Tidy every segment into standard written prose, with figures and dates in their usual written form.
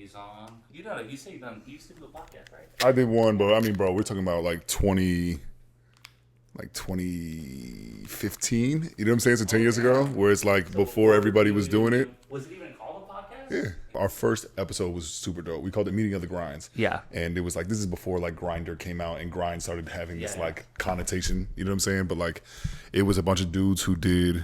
he's on. You know, you say you used to do a podcast, right? I did one, but I mean, bro, we're talking about like 2015. You know what I'm saying? So 10 years ago, where it's like before everybody was doing it. Was it even called a podcast? Yeah. Our first episode was super dope. We called it Meeting of the Grinds. Yeah. And it was like, this is before like Grindr came out and grind started having this like connotation. You know what I'm saying? But like, it was a bunch of dudes who did,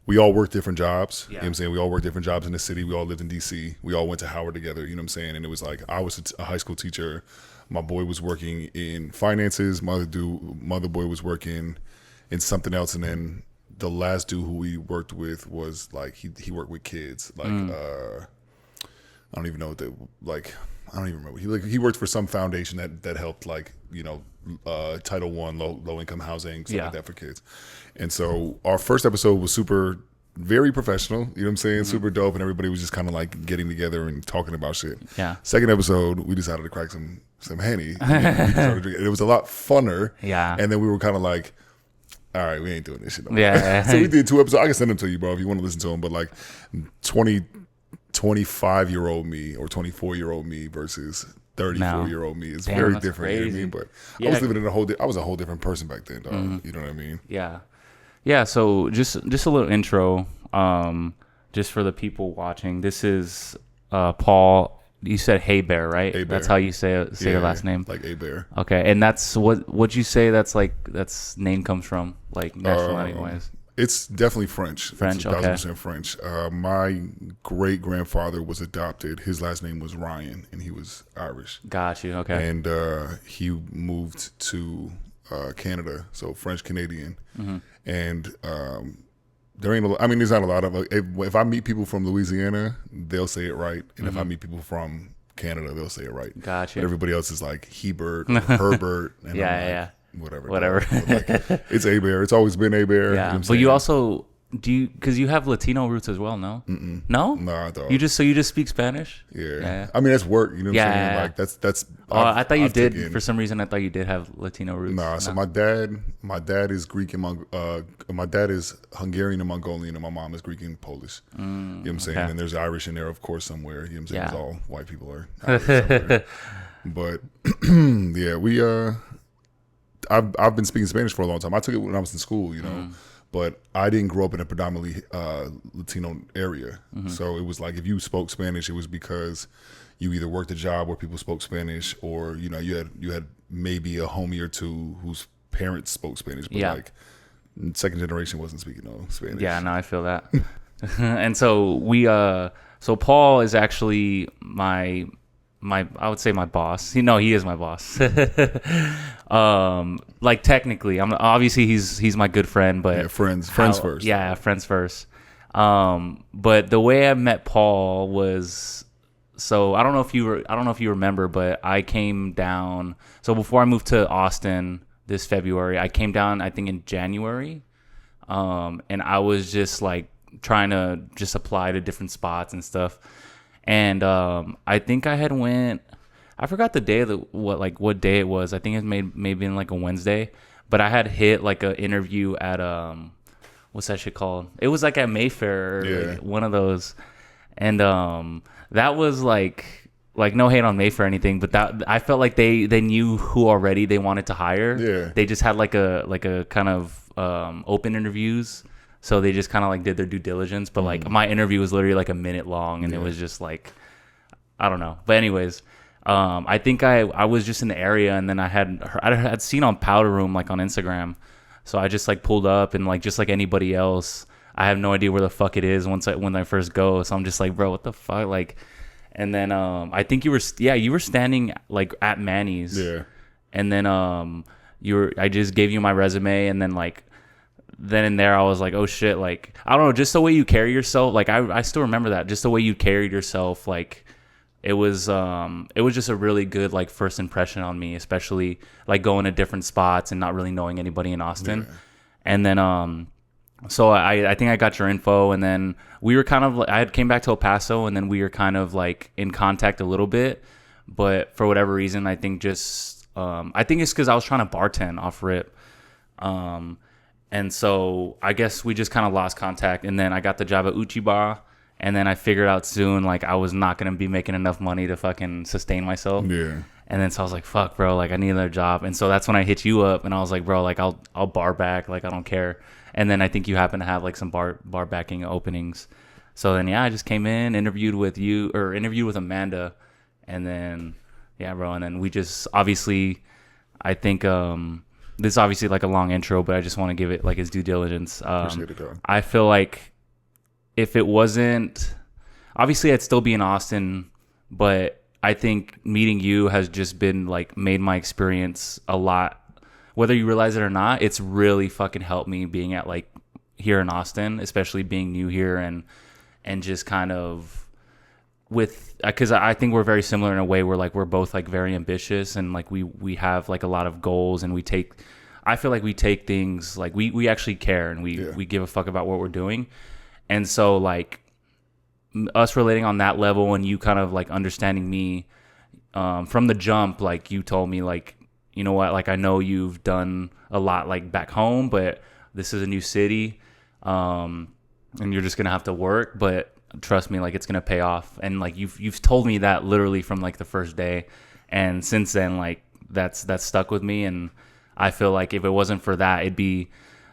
we all worked different jobs. You know what I'm saying? We all worked different jobs in the city. We all lived in DC. We all went to Howard together. You know what I'm saying? And it was like, I was a high school teacher. My boy was working in finances. My other boy was working in something else. And then the last dude who we worked with was like, he worked with kids. Like, I don't even know what I don't even remember. He worked for some foundation that helped like, you know, Title I, low income housing, stuff like that for kids. And so our first episode was very professional, you know what I'm saying? Super dope, and everybody was just kind of like getting together and talking about shit. Yeah. Second episode, we decided to crack some Henny. It was a lot funner. Yeah. And then we were kind of like, all right, we ain't doing this shit no more. Yeah. So we did 2 episodes. I can send them to you, bro, if you want to listen to them. But like 25-year-old me or 24-year-old me versus 34-year-old me is very different. Crazy. You know what I mean? But I was living in I was a whole different person back then, dog. You know what I mean? Yeah. Yeah, so just a little intro, just for the people watching. This is Paul. You said Hebert, right? Hebert. That's how you say the last name. Like Hebert. Okay, and that's what'd you say? That's name comes from, like nationality wise. It's definitely French. French, it's 1,000% French. My great grandfather was adopted. His last name was Ryan, and he was Irish. Got you. Okay. And he moved to Canada, so French Canadian. And there ain't there's not a lot of if I meet people from Louisiana, they'll say it right, and if I meet people from Canada, they'll say it right. Gotcha. But everybody else is like Hebert, or Herbert, and whatever. Like, it's Hebert. It's always been Hebert. Yeah, you know but you also because you have Latino roots as well, no? Mm-mm. No, I thought you just speak Spanish. Yeah. I mean that's work. You know what I'm saying? Like that's. I thought you did. For some reason, I thought you did have Latino roots. Nah. So my dad is Greek and my dad is Hungarian and Mongolian, and my mom is Greek and Polish. You know what I'm saying? And there's Irish in there, of course, somewhere. You know what I'm saying? Because all white people are Irish somewhere. But we I've been speaking Spanish for a long time. I took it when I was in school, you know. But I didn't grow up in a predominantly Latino area. So it was like if you spoke Spanish, it was because you either worked a job where people spoke Spanish, or you know you had maybe a homie or two whose parents spoke Spanish, but like second generation wasn't speaking no Spanish. Yeah, no, I feel that. And so so Paul is actually my I would say my boss. He is my boss. Like technically, obviously he's my good friend, but friends first. Yeah, friends first. But the way I met Paul was, so I don't know if you remember, but I came down. So before I moved to Austin this February, I came down I think in January, and I was just like trying to just apply to different spots and stuff. And I think I had I forgot the day what day it was. I think it maybe in like a Wednesday, but I had hit like an interview at what's that shit called? It was like at Mayfair, like one of those, and that was like no hate on Mayfair or anything, but that I felt like they knew who already they wanted to hire. Yeah, they just had like a kind of open interviews. So they just kind of like did their due diligence, but like my interview was literally like a minute long, and it was just like, I don't know. But anyways, I think I was just in the area, and then I had seen on Powder Room like on Instagram, so I just like pulled up, and like just like anybody else, I have no idea where the fuck it is when I first go. So I'm just like, bro, what the fuck, like, and then I think you were standing like at Manny's, and then I just gave you my resume, and then like. Then and there, I was like, oh shit, like, I don't know, just the way you carry yourself, like, I still remember that, just the way you carried yourself, like, it was just a really good, like, first impression on me, especially, like, going to different spots and not really knowing anybody in Austin. And then, so I think I got your info, and then we were kind of, I had came back to El Paso, and then we were kind of, like, in contact a little bit, but for whatever reason, I think it's because I was trying to bartend off rip. And so I guess we just kind of lost contact. And then I got the job at Uchiba. And then I figured out soon, like, I was not going to be making enough money to fucking sustain myself. Yeah. And then so I was like, fuck, bro, like, I need another job. And so that's when I hit you up, and I was like, bro, like, I'll bar back. Like, I don't care. And then I think you happen to have, like, some bar backing openings. So then, yeah, I just came in, interviewed with Amanda. And then, yeah, bro. And then we just, obviously, I think, this is obviously, like, a long intro, but I just want to give it, like, its due diligence. Appreciate it, God. I feel like if it wasn't, obviously I'd still be in Austin, but I think meeting you has just been like made my experience a lot, whether you realize it or not. It's really fucking helped me being at like here in Austin, especially being new here and just kind of with, because I think we're very similar in a way where like we're both like very ambitious and like we have like a lot of goals, and I feel like we take things like we actually care, and we give a fuck about what we're doing. And so, like, us relating on that level and you kind of, like, understanding me from the jump, like, you told me, like, you know what, like, I know you've done a lot, like, back home, but this is a new city, and you're just going to have to work, but trust me, like, it's going to pay off. And, like, you've told me that literally from, like, the first day. And since then, like, that's stuck with me. And I feel like if it wasn't for that, it'd be...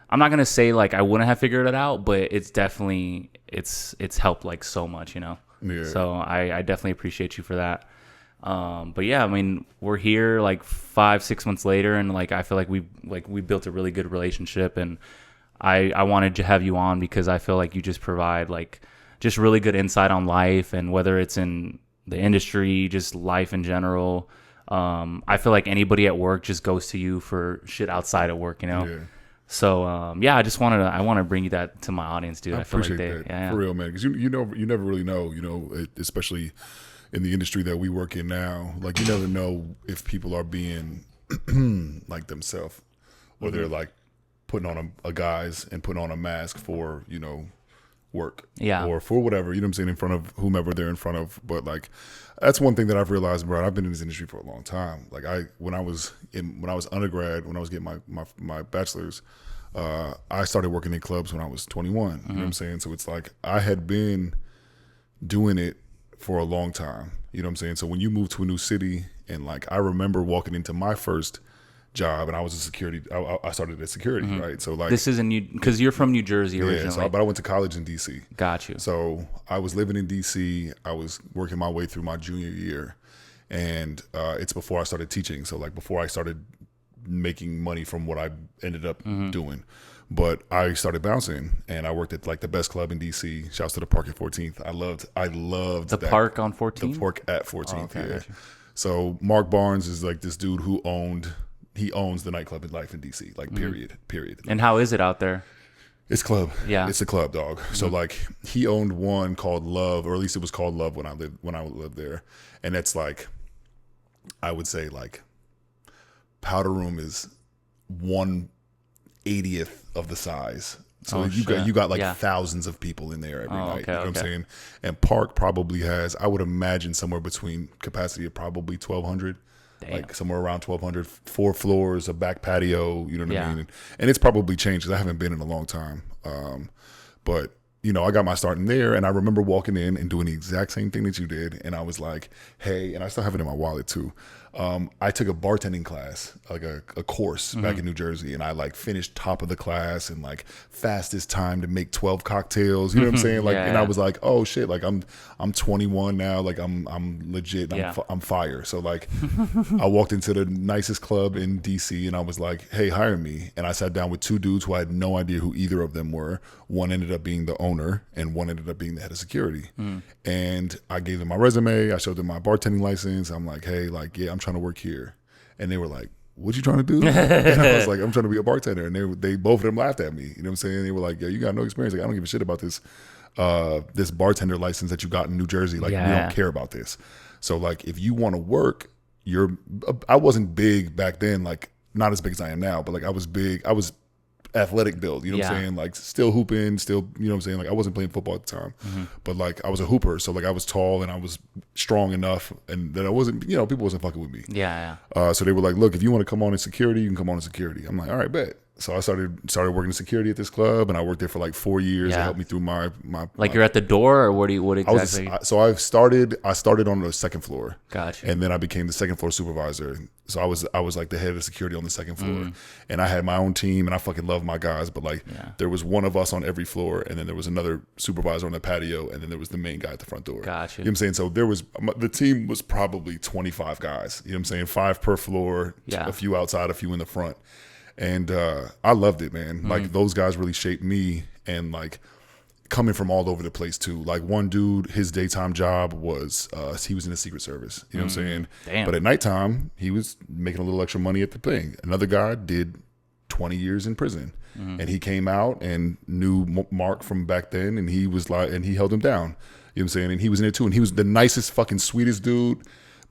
I'm not gonna say like I wouldn't have figured it out, but it's definitely it's helped like so much, you know. Yeah. So I definitely appreciate you for that. But yeah, I mean, we're here like 5-6 months later, and like I feel like we built a really good relationship, and I wanted to have you on because I feel like you just provide like just really good insight on life, and whether it's in the industry, just life in general. I feel like anybody at work just goes to you for shit outside of work, you know. Yeah. So yeah, I want to bring you that to my audience, dude. I feel like that for real, man. Because you never really know, you know, especially in the industry that we work in now. Like you never know if people are being like themselves, or they're like putting on a guise and putting on a mask for, you know, work, or for whatever, you know what I'm saying, in front of whomever they're in front of. But like that's one thing that I've realized, bro. I've been in this industry for a long time. Like when I was undergrad, when I was getting my bachelor's, I started working in clubs when I was 21. You know what I'm saying? So it's like I had been doing it for a long time. You know what I'm saying? So when you move to a new city, and like I remember walking into my first job, and I was a security. I started as security, right? So like this is because you're from New Jersey originally. Yeah, but I went to college in DC. Got you. So I was living in DC. I was working my way through my junior year, and it's before I started teaching. So like before I started making money from what I ended up doing. But I started bouncing, and I worked at like the best club in DC. Shouts to the Park at 14th. I loved the Park on 14th. The Park at 14th. Oh, okay, yeah. So Mark Barnes is like this dude who owns the nightclub in life in DC. Like period. And how is it out there? It's club. Yeah, it's a club, dog. So like he owned one called Love, or at least it was called Love when I lived there, and that's like, I would say like Powder Room is 1/80th of the size. So you got like thousands of people in there every night. Okay, you know what I'm saying? And Park probably has, I would imagine, somewhere between capacity of probably 1,200. Damn. Like somewhere around 1,200, 4 floors, a back patio, you know what I mean? And it's probably changed because I haven't been in a long time. But, you know, I got my start in there, and I remember walking in and doing the exact same thing that you did. And I was like, hey, and I still have it in my wallet too. I took a bartending class, like a course back in New Jersey, and I like finished top of the class and like fastest time to make 12 cocktails. You know what I'm saying? Like, and I was like, oh shit, like I'm 21 now, like I'm legit, I'm fire. So like, I walked into the nicest club in DC, and I was like, hey, hire me. And I sat down with 2 dudes who I had no idea who either of them were. One ended up being the owner, and one ended up being the head of security. And I gave them my resume. I showed them my bartending license. I'm like, hey, like, yeah, I'm trying to work here. And they were like, what you trying to do? And I was like, I'm trying to be a bartender. And they both of them laughed at me. You know what I'm saying? They were like, yeah, you got no experience. Like, I don't give a shit about this this bartender license that you got in New Jersey. Like, we don't care about this. So like, if you want to work, I wasn't big back then, like not as big as I am now, but like I was big. I was athletic build, you know what I'm saying? Like still hooping, still, you know what I'm saying? Like I wasn't playing football at the time, but like I was a hooper. So like I was tall and I was strong enough, and that I wasn't, you know, people wasn't fucking with me. Yeah. So they were like, look, if you want to come on in security, you can come on in security. I'm like, all right, bet. So I started working security at this club, and I worked there for like 4 years. It helped me through my you're at the door, or what exactly? I started on the second floor. Gotcha. And then I became the second floor supervisor. So I was like the head of security on the second floor, and I had my own team, and I fucking loved my guys. But like, there was one of us on every floor, and then there was another supervisor on the patio, and then there was the main guy at the front door. Gotcha. You know what I'm saying? So the team was probably 25 guys. You know what I'm saying? 5 per floor, a few outside, a few in the front. And I loved it, man. Like, those guys really shaped me, and like coming from all over the place too. Like, one dude, his daytime job was he was in the Secret Service. You know what I'm saying? Damn. But at nighttime, he was making a little extra money at the thing. Another guy did 20 years in prison, and he came out and knew Mark from back then, and he was like, and he held him down. You know what I'm saying? And he was in there too, and he was the nicest, fucking sweetest dude.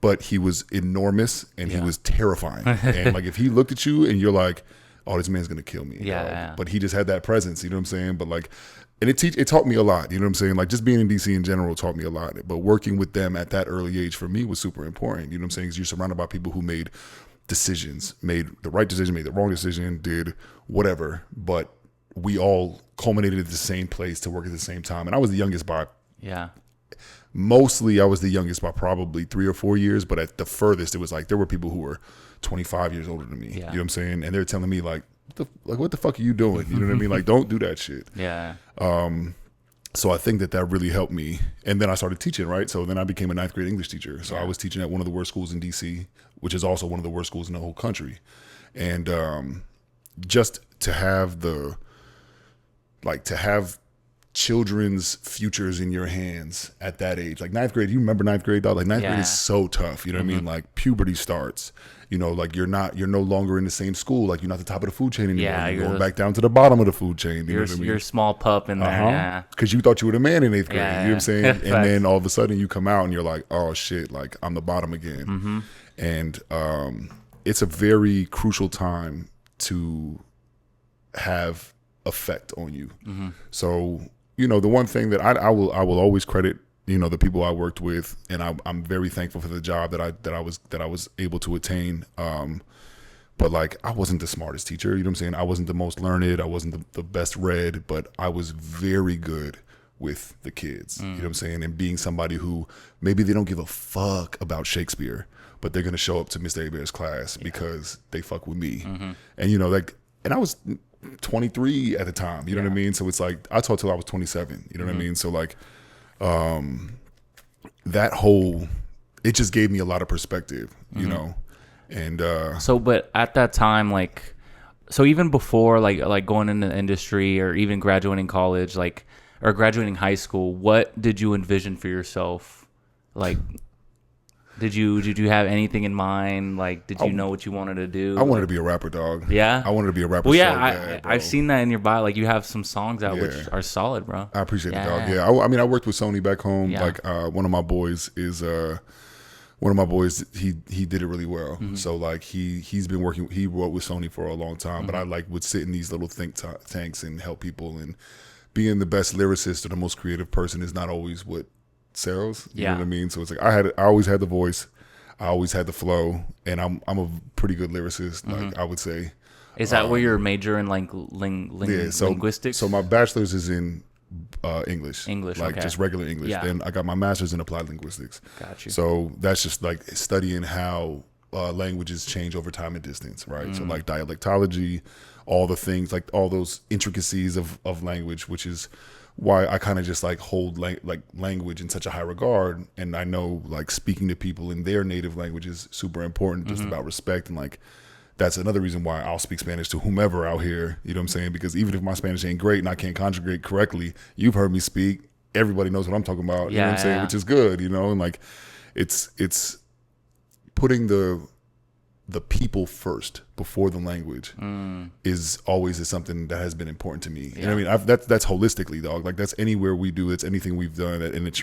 But he was enormous, and he was terrifying. And like, if he looked at you and you're like, oh, this man's gonna kill me. But he just had that presence, you know what I'm saying? But like, and it taught me a lot, you know what I'm saying? Like, just being in DC in general taught me a lot. But working with them at that early age for me was super important, you know what I'm saying? Because you're surrounded by people who made decisions, made the right decision, made the wrong decision, did whatever. But we all culminated at the same place to work at the same time. And I was the youngest by mostly I was the youngest by probably 3 or 4 years, but at the furthest, it was like there were people who were 25 years older than me. You know what I'm saying? And they're telling me like, what the fuck are you doing? You know what I mean? Like, don't do that shit. So I think that really helped me. And then I started teaching, right? So then I became a 9th grade English teacher. So I was teaching at one of the worst schools in DC, which is also one of the worst schools in the whole country. And just to have children's futures in your hands at that age. Like 9th grade, you remember 9th grade, dog? Like 9th grade is so tough. You know what I mean? Like, puberty starts. You know, like you're no longer in the same school. Like, you're not the top of the food chain anymore. You're going back down to the bottom of the food chain. You know what I mean? You're a small pup in there. Because you thought you were the man in 8th grade. You know what I'm saying? And then all of a sudden you come out and you're like, oh shit, like I'm the bottom again. And it's a very crucial time to have effect on you. So, you know, the one thing that I will always credit, you know, the people I worked with, and I'm very thankful for the job that I was able to attain. But like, I wasn't the smartest teacher, you know what I'm saying? I wasn't the most learned, I wasn't the best read, but I was very good with the kids, you know what I'm saying? And being somebody who maybe they don't give a fuck about Shakespeare, but they're gonna show up to Mr. Hebert's class because they fuck with me. And you know, like, and I was 23 at the time, you know what I mean? So it's like, I taught till I was 27, you know what I mean? So like, that whole, it just gave me a lot of perspective, you know? And so, but at that time, like, so even before like going into the industry or even graduating college, like, or graduating high school, what did you envision for yourself? Like, did you have anything in mind? Like, did you know what you wanted to do? I wanted to be a rapper, dog. Yeah? I wanted to be a rapper. Well, yeah, I've seen that in your bio. Like, you have some songs out which are solid, bro. I appreciate it, dog. Yeah, I mean, I worked with Sony back home. Like, one of my boys, he did it really well. So like, he's been working, he wrote with Sony for a long time, but I like would sit in these little think tanks and help people, and being the best lyricist or the most creative person is not always what sells. You know what I mean? So it's like, I always had the voice, I always had the flow, and I'm a pretty good lyricist, like, I would say. Is that where you're major in, like, linguistics? So my bachelor's is in English, like, okay. just regular English. Then I got my master's in applied linguistics. Got you. So that's just like studying how languages change over time and distance, right? So like dialectology, all the things, like all those intricacies of language, which is why I kind of just like hold language in such a high regard. And I know, like, speaking to people in their native language is super important, just about respect. And like, that's another reason why I'll speak Spanish to whomever out here, you know what I'm saying? Because even if my Spanish ain't great and I can't conjugate correctly, you've heard me speak, everybody knows what I'm talking about, you know what I'm saying? Which is good, you know? And like, it's putting the people first before the language is something that has been important to me. You know what I mean? That's holistically, dog. Like, that's anywhere we do, it's anything we've done, and it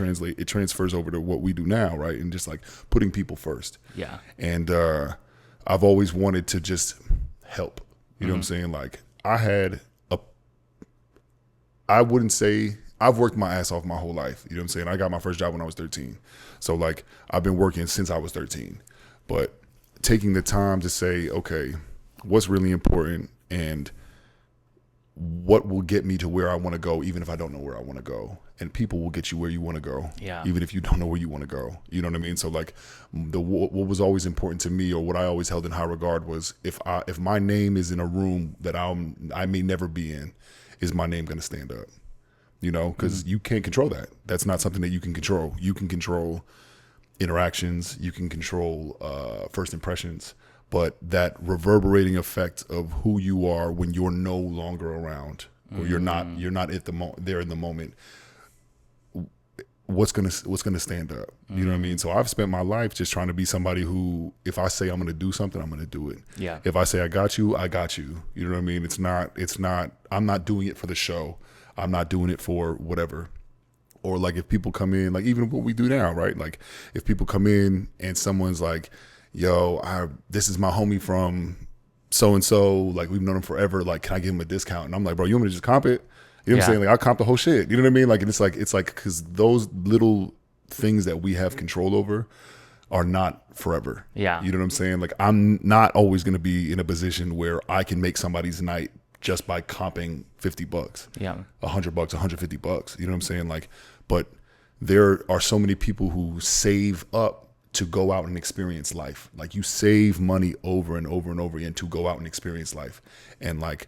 transfers over to what we do now, right? And just like putting people first. Yeah. And I've always wanted to just help. You know what I'm saying? Like, I wouldn't say, I've worked my ass off my whole life. You know what I'm saying? I got my first job when I was 13. So like, I've been working since I was 13. But taking the time to say, okay, what's really important, and what will get me to where I want to go, even if I don't know where I want to go. And people will get you where you want to go, even if you don't know where you want to go. You know what I mean? So like what was always important to me, or what I always held in high regard, was if my name is in a room that I may never be in, is my name going to stand up? You know, because you can't control that. That's not something that you can control. You can control interactions. You can control first impressions. But that reverberating effect of who you are when you're no longer around, or you're not at there in the moment, what's gonna stand up? You know what I mean? So I've spent my life just trying to be somebody who, if I say I'm gonna do something, I'm gonna do it. Yeah. If I say I got you, I got you. You know what I mean? It's not. I'm not doing it for the show. I'm not doing it for whatever. Or like if people come in, like even what we do now, right? Like if people come in and someone's like, yo, this is my homie from so-and-so, like we've known him forever, like can I give him a discount? And I'm like, bro, you want me to just comp it? You know what I'm saying? Like I'll comp the whole shit. You know what I mean? Like, and it's like because those little things that we have control over are not forever. Yeah. You know what I'm saying? Like I'm not always going to be in a position where I can make somebody's night just by comping $50. Yeah. $100, $150. You know what I'm saying? Like, but there are so many people who save up to go out and experience life. Like you save money over and over and over again to go out and experience life. And like,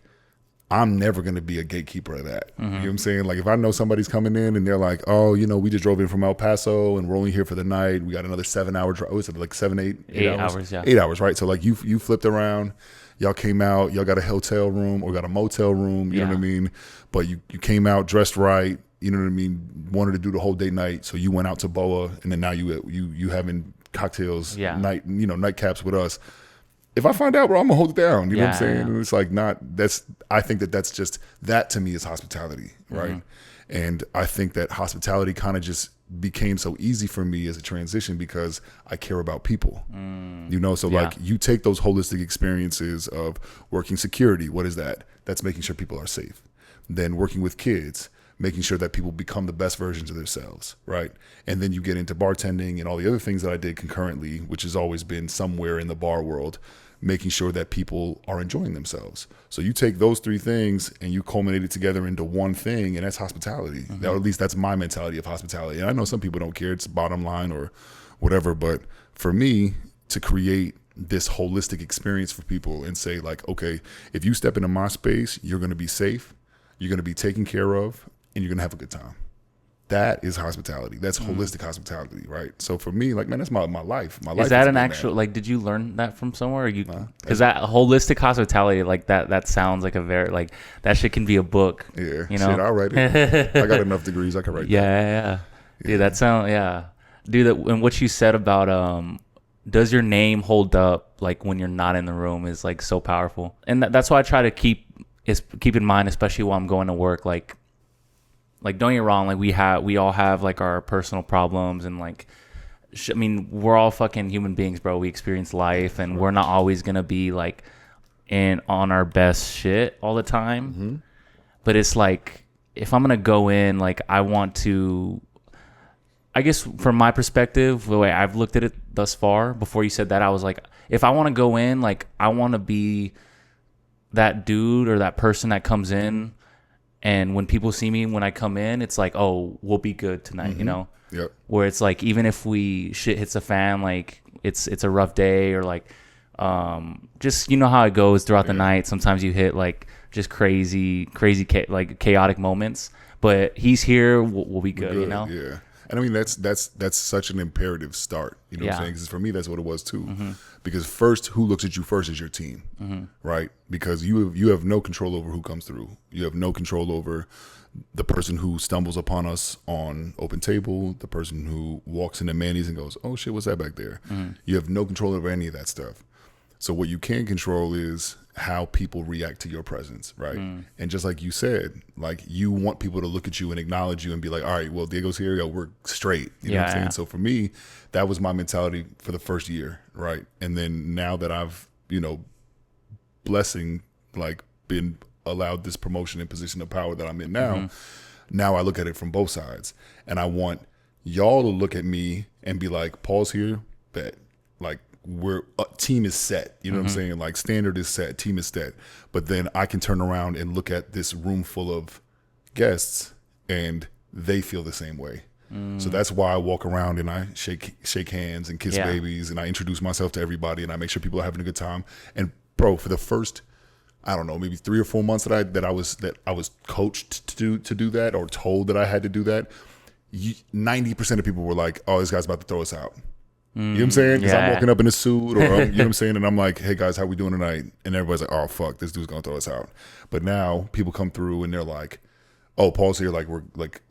I'm never going to be a gatekeeper of that. You know what I'm saying? Like if I know somebody's coming in and they're like, oh, you know, we just drove in from El Paso and we're only here for the night. We got another 7 hour drive. What's it, like 8 hours? Yeah. 8 hours, right? So like you flipped around, y'all came out, y'all got a hotel room or got a motel room, you know what I mean? But you came out dressed right, you know what I mean? Wanted to do the whole day night. So you went out to Boa and then now you having cocktails, nightcaps with us. If I find out, bro, I'm gonna hold it down. You know what I'm saying? And it's like I think that's just, that to me is hospitality, right? And I think that hospitality kind of just became so easy for me as a transition because I care about people, you know? So like you take those holistic experiences of working security. What is that? That's making sure people are safe. Then working with kids, making sure that people become the best versions of themselves, right? And then you get into bartending and all the other things that I did concurrently, which has always been somewhere in the bar world, making sure that people are enjoying themselves. So you take those three things and you culminate it together into one thing, and that's hospitality. Or at least that's my mentality of hospitality. And I know some people don't care, it's bottom line or whatever, but for me to create this holistic experience for people and say like, okay, if you step into my space, you're gonna be safe, you're gonna be taken care of, and you're gonna have a good time. That is hospitality. That's holistic hospitality, right? So for me, like, man, that's my life. My life is that an actual that. Like, did you learn that from somewhere? Or you because that holistic hospitality, like that sounds like a very like that shit can be a book. Yeah, you know, shit, I'll write it. I got enough degrees, I can write. Yeah. Dude, that sound dude. That and what you said about does your name hold up like when you're not in the room is like so powerful, and that's why I try to keep in mind, especially while I'm going to work, like don't get me wrong, like we all have like our personal problems and like I mean we're all fucking human beings, bro. We experience life and we're not always gonna be like on our best shit all the time. But it's like if I'm gonna go in, like I want to, I guess from my perspective, the way I've looked at it thus far, before you said that, I was like, if I want to go in, like I want to be that dude or that person that comes in, and when people see me when I come in, it's like, oh, we'll be good tonight, you know? Yep. Where it's like, even if shit hits the fan, like it's a rough day, or like just, you know how it goes throughout the night. Sometimes you hit like just crazy like chaotic moments, but he's here, we'll be good, you know? Yeah. And I mean, that's such an imperative start. You know what I'm saying? Because for me, that's what it was too. Because first, who looks at you first is your team, right? Because you have no control over who comes through. You have no control over the person who stumbles upon us on open table, the person who walks into Manny's and goes, oh shit, what's that back there? You have no control over any of that stuff. So what you can control is how people react to your presence, right? And just like you said, like you want people to look at you and acknowledge you and be like, all right, well, Diego's here, yo, we're straight. You know what I'm saying? So for me, that was my mentality for the first year, right? And then now that I've, blessing, like been allowed this promotion and position of power that I'm in now, now I look at it from both sides. And I want y'all to look at me and be like, Paul's here, bet. Like, team is set. You know what I'm saying? Like standard is set, team is set. But then I can turn around and look at this room full of guests and they feel the same way. So that's why I walk around and I shake hands and kiss babies, and I introduce myself to everybody, and I make sure people are having a good time. And bro, for the first, I don't know, maybe 3 or 4 months that I was coached to do that, or told that I had to do that, 90% of people were like, "Oh, this guy's about to throw us out." You know what I'm saying? Because I'm walking up in a suit, or you know what I'm saying, and I'm like, "Hey guys, how we doing tonight?" And everybody's like, "Oh fuck, this dude's gonna throw us out." But now people come through and they're like, "Oh, Paul's here." Like we're like,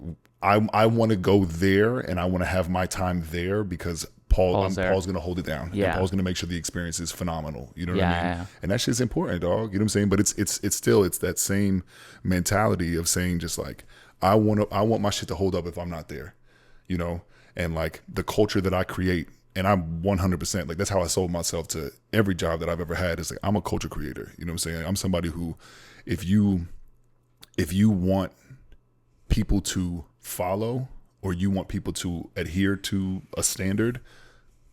I want to go there and I want to have my time there because Paul's going to hold it down. Yeah. And Paul's going to make sure the experience is phenomenal. You know what I mean? Yeah. And that shit's important, dog. You know what I'm saying? But it's still that same mentality of saying just like, I want my shit to hold up if I'm not there, you know? And like the culture that I create, and I'm 100%, like that's how I sold myself to every job that I've ever had. Is like, I'm a culture creator. You know what I'm saying? I'm somebody who, if you want people to follow, or you want people to adhere to a standard,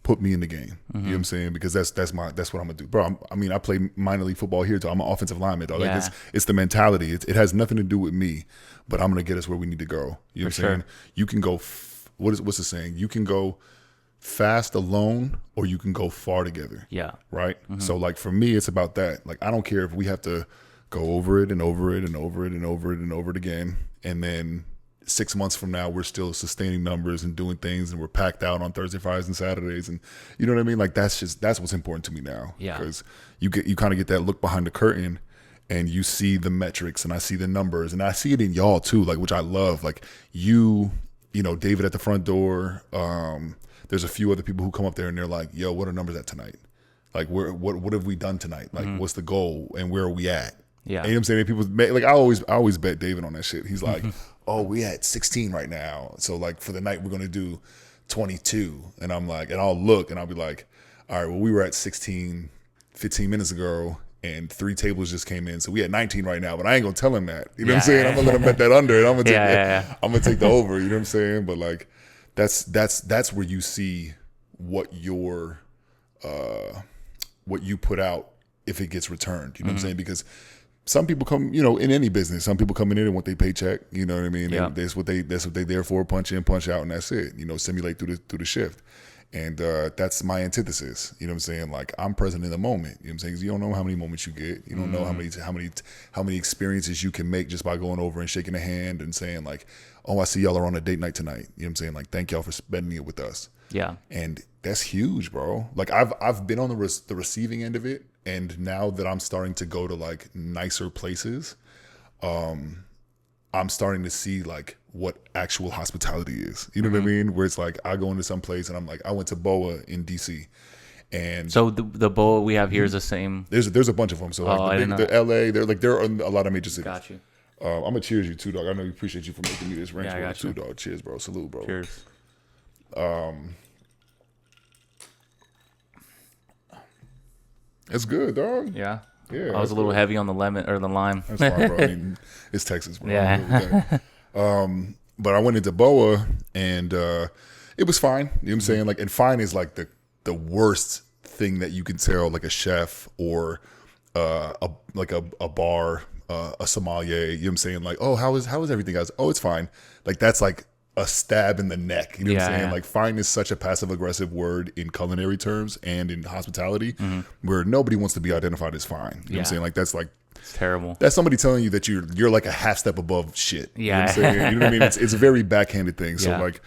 put me in the game. You know what I'm saying? Because that's what I'm gonna do, bro. I play minor league football here, so I'm an offensive lineman, dog. Like it's the mentality. It has nothing to do with me, but I'm gonna get us where we need to go. You know what I'm saying? You can go. What's the saying? You can go fast alone, or you can go far together. Yeah. Right. So like for me, it's about that. Like I don't care if we have to go over it and over it and over it and over it and over it again, and then 6 months from now, we're still sustaining numbers and doing things, and we're packed out on Thursday, Fridays, and Saturdays, and you know what I mean. Like that's what's important to me now. Yeah, because you kind of get that look behind the curtain, and you see the metrics, and I see the numbers, and I see it in y'all too, like which I love. Like you know, David at the front door. There's a few other people who come up there and they're like, "Yo, what are numbers at tonight? Like, what have we done tonight? Like, what's the goal and where are we at?" Yeah, and you know what I'm saying? People like I always bet David on that shit. He's like, "Oh, we at 16 right now. So like for the night we're gonna do 22." And I'm like, and I'll look and I'll be like, "All right, well we were at 16 15 minutes ago and 3 tables just came in. So we at 19 right now, but I ain't gonna tell him that. You know what I'm saying? I'm gonna let him bet that under and I'm gonna take the over, you know what I'm saying? But like that's where you see what you put out if it gets returned. You know what I'm saying? Because some people come, you know, in any business, some people come in and want their paycheck, you know what I mean? And that's what they there for, punch in, punch out, and that's it. You know, simulate through the shift. And that's my antithesis. You know what I'm saying? Like I'm present in the moment. You know what I'm saying? 'Cause you don't know how many moments you get. You don't know how many experiences you can make just by going over and shaking a hand and saying like, "Oh, I see y'all are on a date night tonight." You know what I'm saying? Like, thank y'all for spending it with us. Yeah. And that's huge, bro. Like I've been on the receiving end of it, and now that I'm starting to go to like nicer places, I'm starting to see like what actual hospitality is. You know what I mean? Where it's like I go into some place and I'm like, I went to BOA in DC, and so the BOA we have here is the same. There's a bunch of them. So like the LA, there are a lot of major cities. Got you. I'm gonna cheers you too, dog. I know you appreciate you for making me this ranch too, dog. Cheers, bro. Salute, bro. Cheers. It's good, dog. Yeah. Yeah. I was a little heavy on the lemon or the lime. That's fine, bro. I mean, it's Texas, bro. Yeah. But I went into BOA and it was fine. You know what I'm saying? Like, and fine is like the worst thing that you can tell like a chef or a bar, a sommelier. You know what I'm saying? Like, oh, how is everything, guys? Oh, it's fine. Like that's like a stab in the neck. You know what I'm saying? Yeah. Like fine is such a passive aggressive word in culinary terms and in hospitality, where nobody wants to be identified as fine. You know what I'm saying? Like that's like it's terrible. That's somebody telling you that you're like a half step above shit. Yeah. You know what I'm saying? You know what I mean? It's a very backhanded thing. So like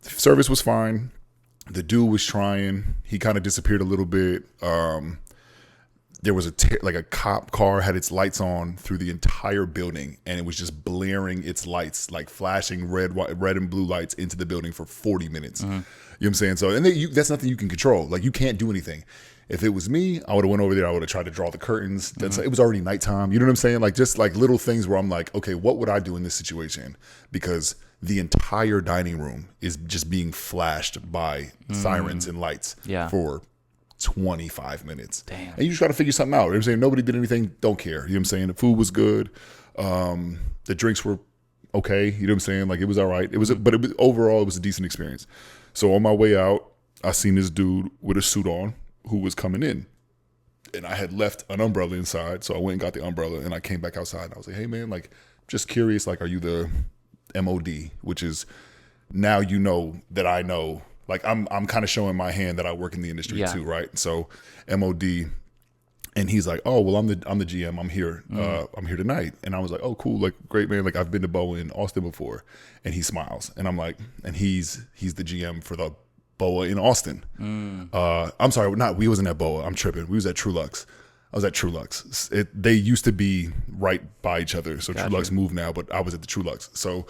service was fine. The dude was trying. He kind of disappeared a little bit. There was a cop car had its lights on through the entire building, and it was just blaring its lights, like flashing red and blue lights into the building for 40 minutes. You know what I'm saying? So, and that's nothing you can control. Like you can't do anything. If it was me, I would have went over there. I would have tried to draw the curtains. It was already nighttime. You know what I'm saying? Like just like little things where I'm like, okay, what would I do in this situation? Because the entire dining room is just being flashed by sirens and lights for 25 minutes. Damn. And you just got to figure something out. You know what I'm saying? Nobody did anything, don't care. You know what I'm saying? The food was good. The drinks were okay. You know what I'm saying? Like it was all right. Overall, it was a decent experience. So on my way out, I seen this dude with a suit on, who was coming in. And I had left an umbrella inside, so I went and got the umbrella, and I came back outside, and I was like, hey, man, like, just curious, like, are you the MOD, which is now you know that I know, like, I'm kind of showing my hand that I work in the industry too, right? So MOD, and he's like, oh, well, I'm the GM, I'm here tonight. And I was like, oh, cool, like, great, man, like, I've been to BOA in Austin before. And he smiles, and I'm like, and he's the GM for the BOA in Austin. I'm sorry, we wasn't at BOA. I'm tripping. We was at Trulux. I was at Trulux. They used to be right by each other. So gotcha. Trulux moved now, but I was at the Trulux. So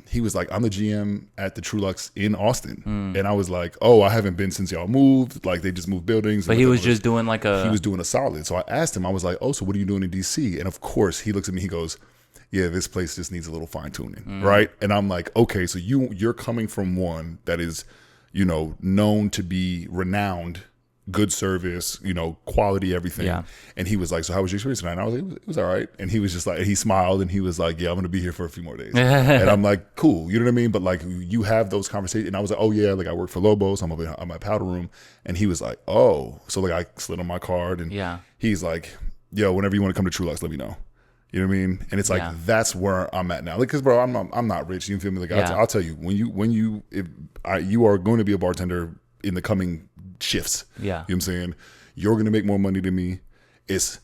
he was like, I'm the GM at the Trulux in Austin. And I was like, oh, I haven't been since y'all moved. Like, they just moved buildings. But he was just doing like he was doing a solid. So I asked him, I was like, oh, so what are you doing in DC? And of course he looks at me, he goes, yeah, this place just needs a little fine tuning. Right. And I'm like, okay, so you're coming from one that is, you know, known to be renowned, good service, you know, quality, everything. Yeah. And he was like, so how was your experience tonight? And I was like, it was all right. And he was just like, he smiled and he was like, yeah, I'm going to be here for a few more days. And I'm like, cool. You know what I mean? But like, you have those conversations. And I was like, oh yeah, like I work for Lobos. I'm at my powder room. And he was like, oh, so like I slid on my card and he's like, yo, whenever you want to come to Trulux, let me know. You know what I mean? And it's like, that's where I'm at now. Like, cause bro, I'm not rich. You feel me? Like, I'll tell you, you are going to be a bartender in the coming shifts. Yeah. You know what I'm saying? You're going to make more money than me. It's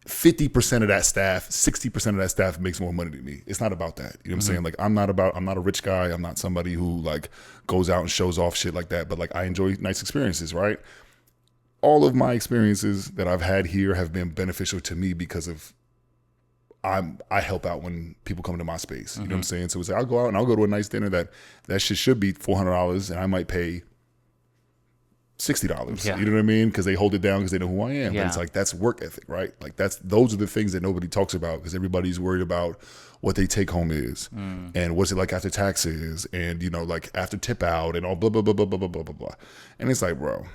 50% of that staff, 60% of that staff makes more money than me. It's not about that. You know what I'm saying? Like, I'm not a rich guy. I'm not somebody who like goes out and shows off shit like that. But like, I enjoy nice experiences, right? All of my experiences that I've had here have been beneficial to me because of I help out when people come to my space. You know what I'm saying? So it's like, I'll go out and I'll go to a nice dinner that shit should be $400 and I might pay $60. You know what I mean? Because they hold it down because they know who I am. But it's like, that's work ethic, right? Like those are the things that nobody talks about because everybody's worried about what they take home is and what's it like after taxes and, you know, like after tip out and all blah, blah, blah, blah, blah, blah, blah, blah, blah. And it's like, bro,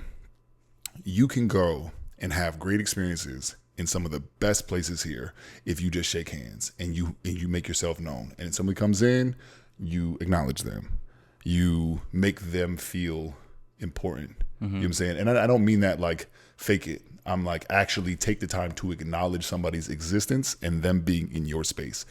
you can go and have great experiences in some of the best places here if you just shake hands and you make yourself known. And if somebody comes in, you acknowledge them. You make them feel important. You know what I'm saying? And I don't mean that like fake it. I'm like, actually take the time to acknowledge somebody's existence and them being in your space.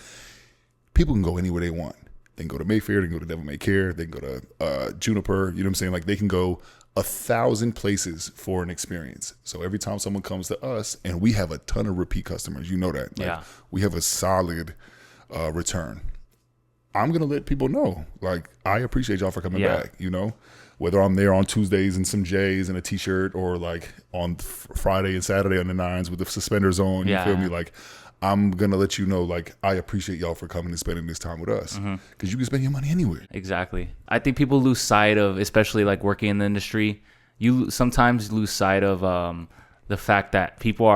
People can go anywhere they want. They can go to Mayfair, they can go to Devil May Care, they can go to Juniper, you know what I'm saying? Like they can go 1,000 places for an experience. So every time someone comes to us, and we have a ton of repeat customers, you know that. Like, we have a solid return. I'm going to let people know, like, I appreciate y'all for coming back, you know? Whether I'm there on Tuesdays in some J's and a t-shirt or like on Friday and Saturday on the 9s with the suspenders on, you feel me? Like, I'm going to let you know, like, I appreciate y'all for coming and spending this time with us because you can spend your money anywhere. Exactly. I think people lose sight of, especially like working in the industry, you sometimes lose sight of the fact that people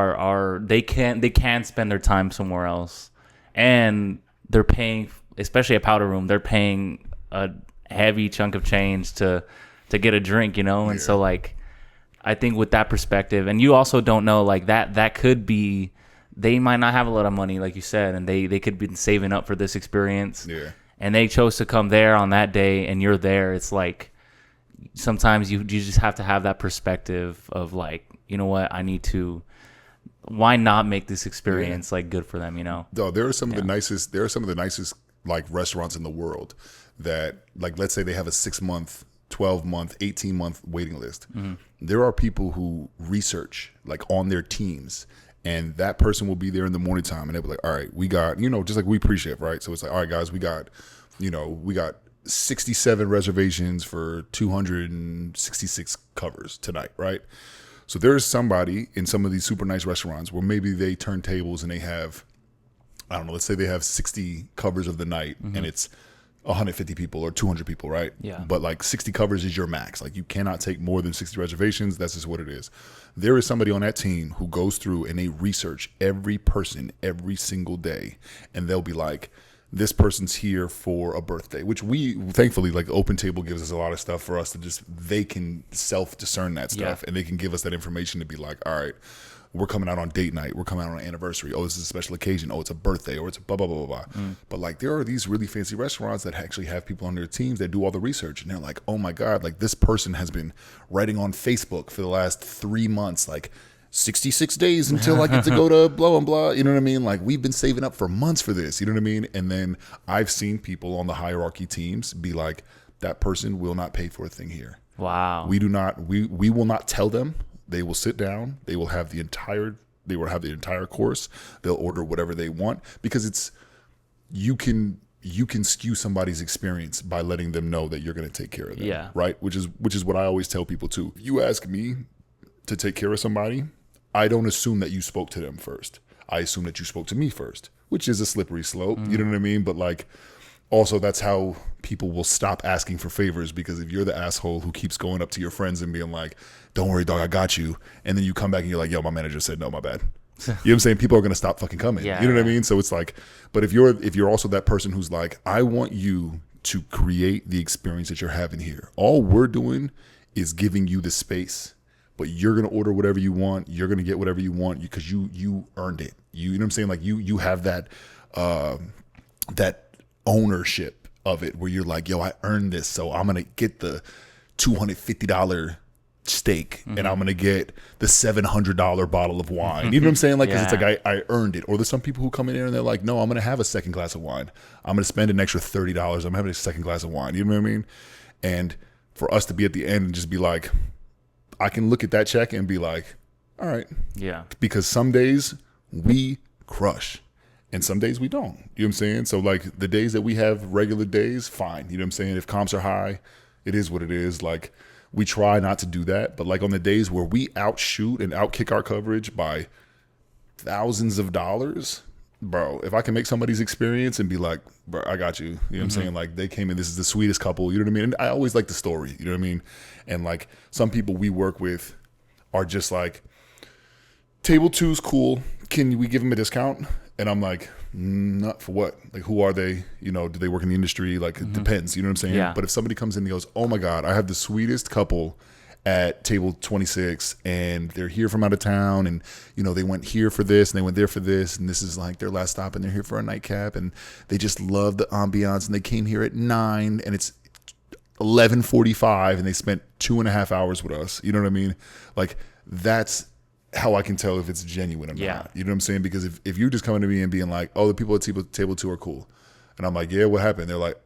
they can spend their time somewhere else and they're paying, especially at Powder Room, they're paying a heavy chunk of change to get a drink, you know? And so like, I think with that perspective, and you also don't know like that could be, they might not have a lot of money, like you said, and they could be saving up for this experience. Yeah. And they chose to come there on that day, and you're there. It's like sometimes you just have to have that perspective of like, you know what, why not make this experience like good for them, you know? No, there are some of the nicest like restaurants in the world that, like, let's say they have a 6-month, 12-month, 18-month waiting list. There are people who research like on their teams. And that person will be there in the morning time and they'll be like, all right, we got, you know, just like we pre-shift, right? So it's like, all right, guys, we got 67 reservations for 266 covers tonight, right? So there's somebody in some of these super nice restaurants where maybe they turn tables and they have, I don't know, let's say they have 60 covers of the night and it's 150 people or 200 people, right? Yeah. But like 60 covers is your max. Like you cannot take more than 60 reservations. That's just what it is. There is somebody on that team who goes through and they research every person every single day. And they'll be like, this person's here for a birthday, which we thankfully, like Open Table gives us a lot of stuff for us to just, they can self-discern that stuff and they can give us that information to be like, all right, we're coming out on date night. We're coming out on an anniversary. Oh, this is a special occasion. Oh, it's a birthday, or it's a blah, blah, blah, blah, blah. But like, there are these really fancy restaurants that actually have people on their teams that do all the research. And they're like, oh my God, like this person has been writing on Facebook for the last 3 months, like 66 days until I get to go to blah, blah, blah. You know what I mean? Like, we've been saving up for months for this. You know what I mean? And then I've seen people on the hierarchy teams be like, that person will not pay for a thing here. Wow. We will not tell them. They will sit down. They will have the entire course. They'll order whatever they want, because you can skew somebody's experience by letting them know that you're going to take care of them. Yeah. Right. Which is what I always tell people too. If you ask me to take care of somebody, I don't assume that you spoke to them first. I assume that you spoke to me first, which is a slippery slope. You know what I mean? But like, also, that's how people will stop asking for favors, because if you're the asshole who keeps going up to your friends and being like, don't worry, dog, I got you. And then you come back and you're like, yo, my manager said no, my bad. You know what I'm saying? People are going to stop fucking coming. Yeah. You know what I mean? So it's like, but if you're also that person who's like, I want you to create the experience that you're having here. All we're doing is giving you the space, but you're going to order whatever you want. You're going to get whatever you want because you earned it. You know what I'm saying? Like you have that, that ownership of it, where you're like, yo, I earned this, so I'm gonna get the $250 steak and I'm gonna get the $700 bottle of wine. You know what I'm saying? Like, because it's like I earned it. Or there's some people who come in here and they're like, no, I'm gonna have a second glass of wine. I'm gonna spend an extra $30. I'm having a second glass of wine. You know what I mean? And for us to be at the end and just be like, I can look at that check and be like, all right, Yeah. because some days we crush. And some days we don't. You know what I'm saying? So like the days that we have regular days, fine. You know what I'm saying? If comps are high, it is what it is. Like, we try not to do that. But like on the days where we outshoot and outkick our coverage by thousands of dollars, bro, if I can make somebody's experience and be like, bro, I got you. You know what I'm saying? Like, they came in, this is the sweetest couple. You know what I mean? And I always like the story. You know what I mean? And like, some people we work with are just like, table two's cool. Can we give them a discount? And I'm like, not for what? Like, who are they? You know, do they work in the industry? Like, it depends. You know what I'm saying? Yeah. But if somebody comes in and goes, oh my God, I have the sweetest couple at table 26 and they're here from out of town, and, you know, they went here for this and they went there for this, and this is like their last stop and they're here for a nightcap, and they just love the ambiance, and they came here at 9 and it's 11:45 and they spent 2.5 hours with us. You know what I mean? Like, that's how I can tell if it's genuine or not. You know what I'm saying? Because if you're just coming to me and being like, oh, the people at table 2 are cool, and I'm like, yeah, what happened? They're like,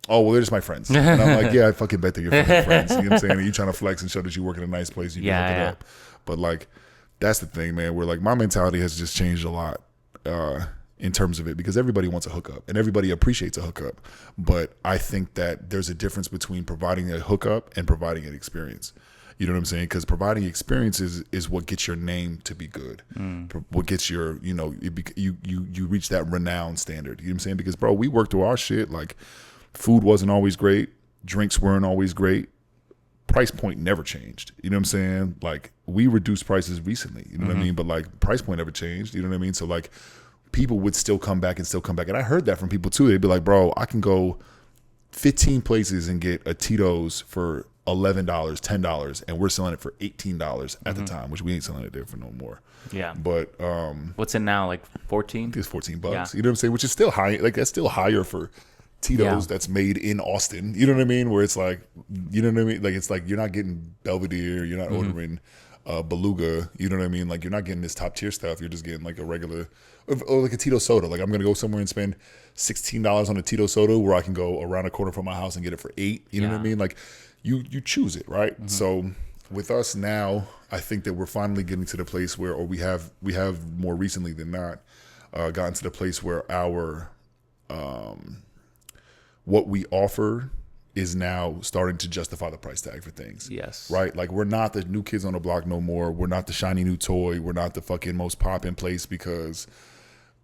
oh, well, they're just my friends. And I'm like, yeah, I fucking bet they're your fucking friends. You know what I'm saying? And you trying to flex and show that you work in a nice place, you can hook it up. But like, that's the thing, man, where like my mentality has just changed a lot in terms of it, because everybody wants a hookup and everybody appreciates a hookup. But I think that there's a difference between providing a hookup and providing an experience. You know what I'm saying? Because providing experiences is what gets your name to be good. What gets your, you know, you reach that renowned standard. You know what I'm saying? Because, bro, we worked through our shit. Like, food wasn't always great. Drinks weren't always great. Price point never changed. You know what I'm saying? Like, we reduced prices recently. You know what I mean? But, like, price point never changed. You know what I mean? So, like, people would still come back and still come back. And I heard that from people, too. They'd be like, bro, I can go 15 places and get a Tito's for $11, $10, and we're selling it for $18 at the time, which we ain't selling it there for no more. Yeah. But what's it now, like 14? It's $14. Yeah. You know what I'm saying? Which is still high. Like, that's still higher for Tito's that's made in Austin. You know what I mean? Where it's like, you know what I mean? Like, it's like you're not getting Belvedere, you're not ordering Beluga. You know what I mean? Like, you're not getting this top tier stuff. You're just getting like a regular, or like a Tito soda. Like, I'm gonna go somewhere and spend $16 on a Tito soda, where I can go around a corner from my house and get it for $8. You know what I mean? Like, you choose it, right? So with us now, I think that we're finally getting to the place where, or we have more recently than not, gotten to the place where our what we offer is now starting to justify the price tag for things. Yes. Right? Like, we're not the new kids on the block no more. We're not the shiny new toy. We're not the fucking most poppin' place because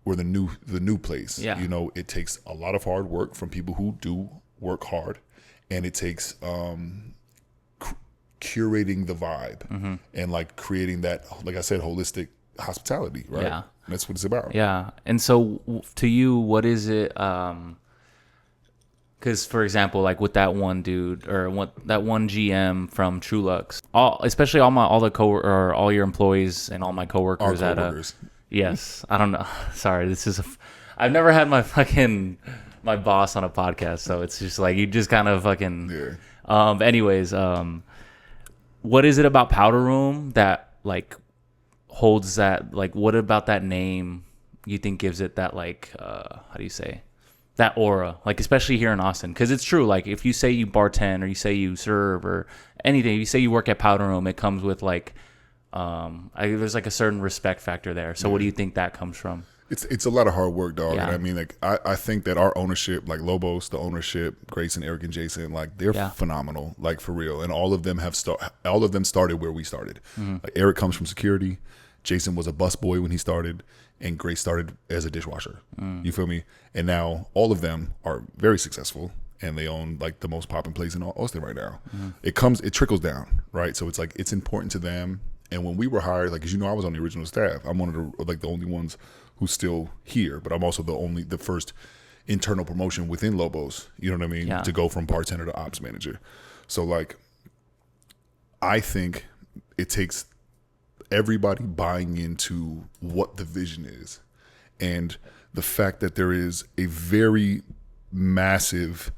we're the new place. Yeah. You know, it takes a lot of hard work from people who do work hard, and it takes curating the vibe and like creating that, like I said, holistic hospitality, right? Yeah. And that's what it's about. Yeah. And so to you, what is it? Because, for example, like with that one dude or that one GM from Trulux, especially all your employees and all my coworkers Our coworkers. Yes, I don't know. Sorry, I've never had my boss on a podcast, so it's just like you just kind of fucking. Yeah. Anyways, what is it about Powder Room that like holds that, like, what about that name you think gives it that, like, how do you say, that aura, like, especially here in Austin? Because it's true, like, if you say you bartend or you say you serve or anything, you say you work at Powder Room, it comes with like there's like a certain respect factor there. So what do you think that comes from? It's a lot of hard work, dog. Yeah. And I mean, like, I think that our ownership, like Lobos, the ownership, Grayson, Eric, and Jason, like, they're phenomenal, like, for real. And all of them started where we started. Like, Eric comes from security, Jason was a busboy when he started, and Grace started as a dishwasher. You feel me? And now all of them are very successful, and they own like the most popping place in Austin right now. It trickles down, right? So it's like, it's important to them. And when we were hired, like, as you know, I was on the original staff. I'm one of the only ones who's still here, but I'm also the first internal promotion within Lobos, you know what I mean? Yeah. To go from bartender to ops manager. So like, I think it takes everybody buying into what the vision is, and the fact that there is a very massive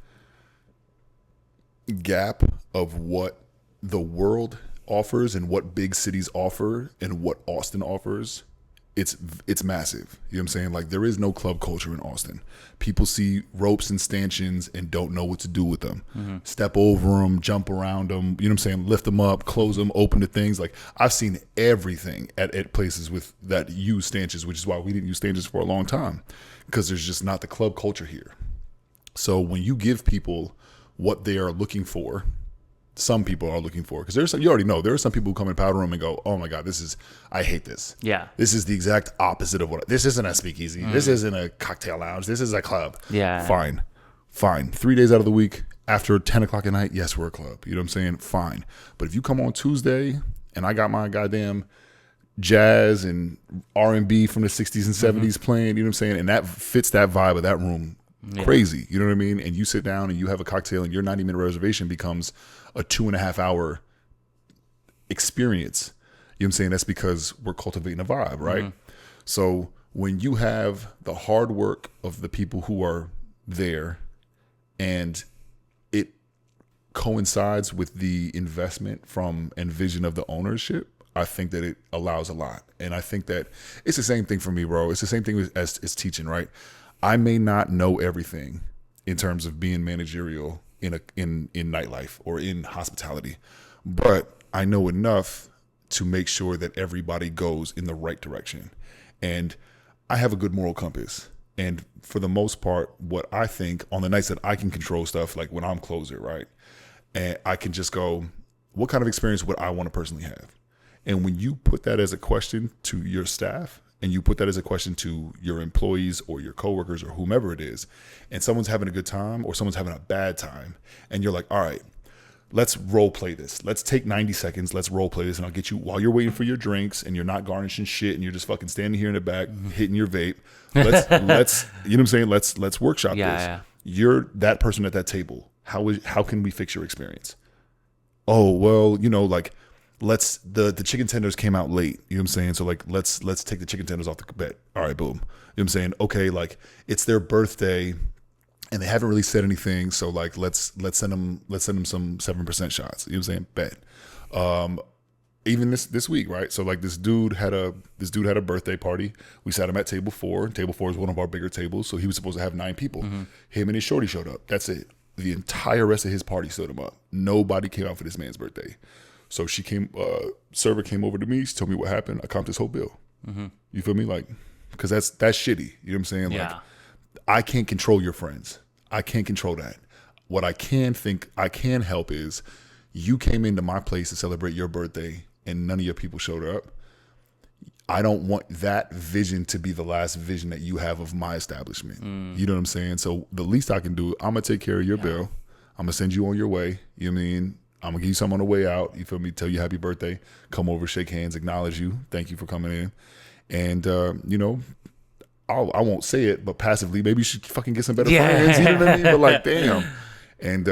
gap of what the world offers and what big cities offer and what Austin offers. It's massive. You know what I'm saying? Like, there is no club culture in Austin. People see ropes and stanchions and don't know what to do with them. Step over them, jump around them, you know what I'm saying? Lift them up, close them, open the things. Like, I've seen everything at places with that use stanchions, which is why we didn't use stanchions for a long time, because there's just not the club culture here. So when you give people what they are looking for, some people are looking for, because you already know there are some people who come in Powder Room and go, oh my God, I hate this. Yeah. This is the exact opposite of this isn't a speakeasy. This isn't a cocktail lounge. This is a club. Yeah. Fine. 3 days out of the week after 10 o'clock at night, yes, we're a club. You know what I'm saying? Fine. But if you come on Tuesday and I got my goddamn jazz and R&B from the 60s and 70s playing, you know what I'm saying? And that fits that vibe of that room. Yeah. Crazy, you know what I mean? And you sit down and you have a cocktail and your 90-minute reservation becomes a 2.5 hour experience. You know what I'm saying? That's because we're cultivating a vibe, right? So when you have the hard work of the people who are there and it coincides with the investment from and vision of the ownership, I think that it allows a lot. And I think that it's the same thing for me, bro. It's the same thing as teaching, right? I may not know everything in terms of being managerial in nightlife or in hospitality, but I know enough to make sure that everybody goes in the right direction. And I have a good moral compass. And for the most part, what I think on the nights that I can control stuff, like when I'm closer, right? And I can just go, what kind of experience would I want to personally have? And when you put that as a question to your staff, and you put that as a question to your employees or your coworkers or whomever it is, and someone's having a good time or someone's having a bad time, and you're like, all right, let's role play this. Let's take 90 seconds. Let's role play this, and I'll get you while you're waiting for your drinks and you're not garnishing shit and you're just fucking standing here in the back hitting your vape. Let's you know what I'm saying? Let's workshop this. Yeah. You're that person at that table. How can we fix your experience? Oh, well, you know, like, the chicken tenders came out late, you know what I'm saying? So like, let's take the chicken tenders off the bed. All right, boom. You know what I'm saying? Okay, like, it's their birthday and they haven't really said anything, so like, let's send them some 7% shots. You know what I'm saying? Bet. Even this week, right? So like, this dude had a birthday party. We sat him at table 4. Table 4 is one of our bigger tables, so he was supposed to have 9 people. Him and his shorty showed up. That's it. The entire rest of his party stood him up. Nobody came out for this man's birthday. So server came over to me. She told me what happened. I comped this whole bill. You feel me? Like, because that's shitty. You know what I'm saying? Yeah. Like, I can't control your friends. I can't control that. What I can help is, you came into my place to celebrate your birthday and none of your people showed up. I don't want that vision to be the last vision that you have of my establishment. You know what I'm saying? So the least I can do, I'm going to take care of your bill. I'm going to send you on your way. You know what I mean? I'm going to give you something on the way out. You feel me? Tell you happy birthday. Come over, shake hands, acknowledge you. Thank you for coming in. And, you know, I won't say it, but passively, maybe you should fucking get some better friends. You know what I mean? But like, damn. And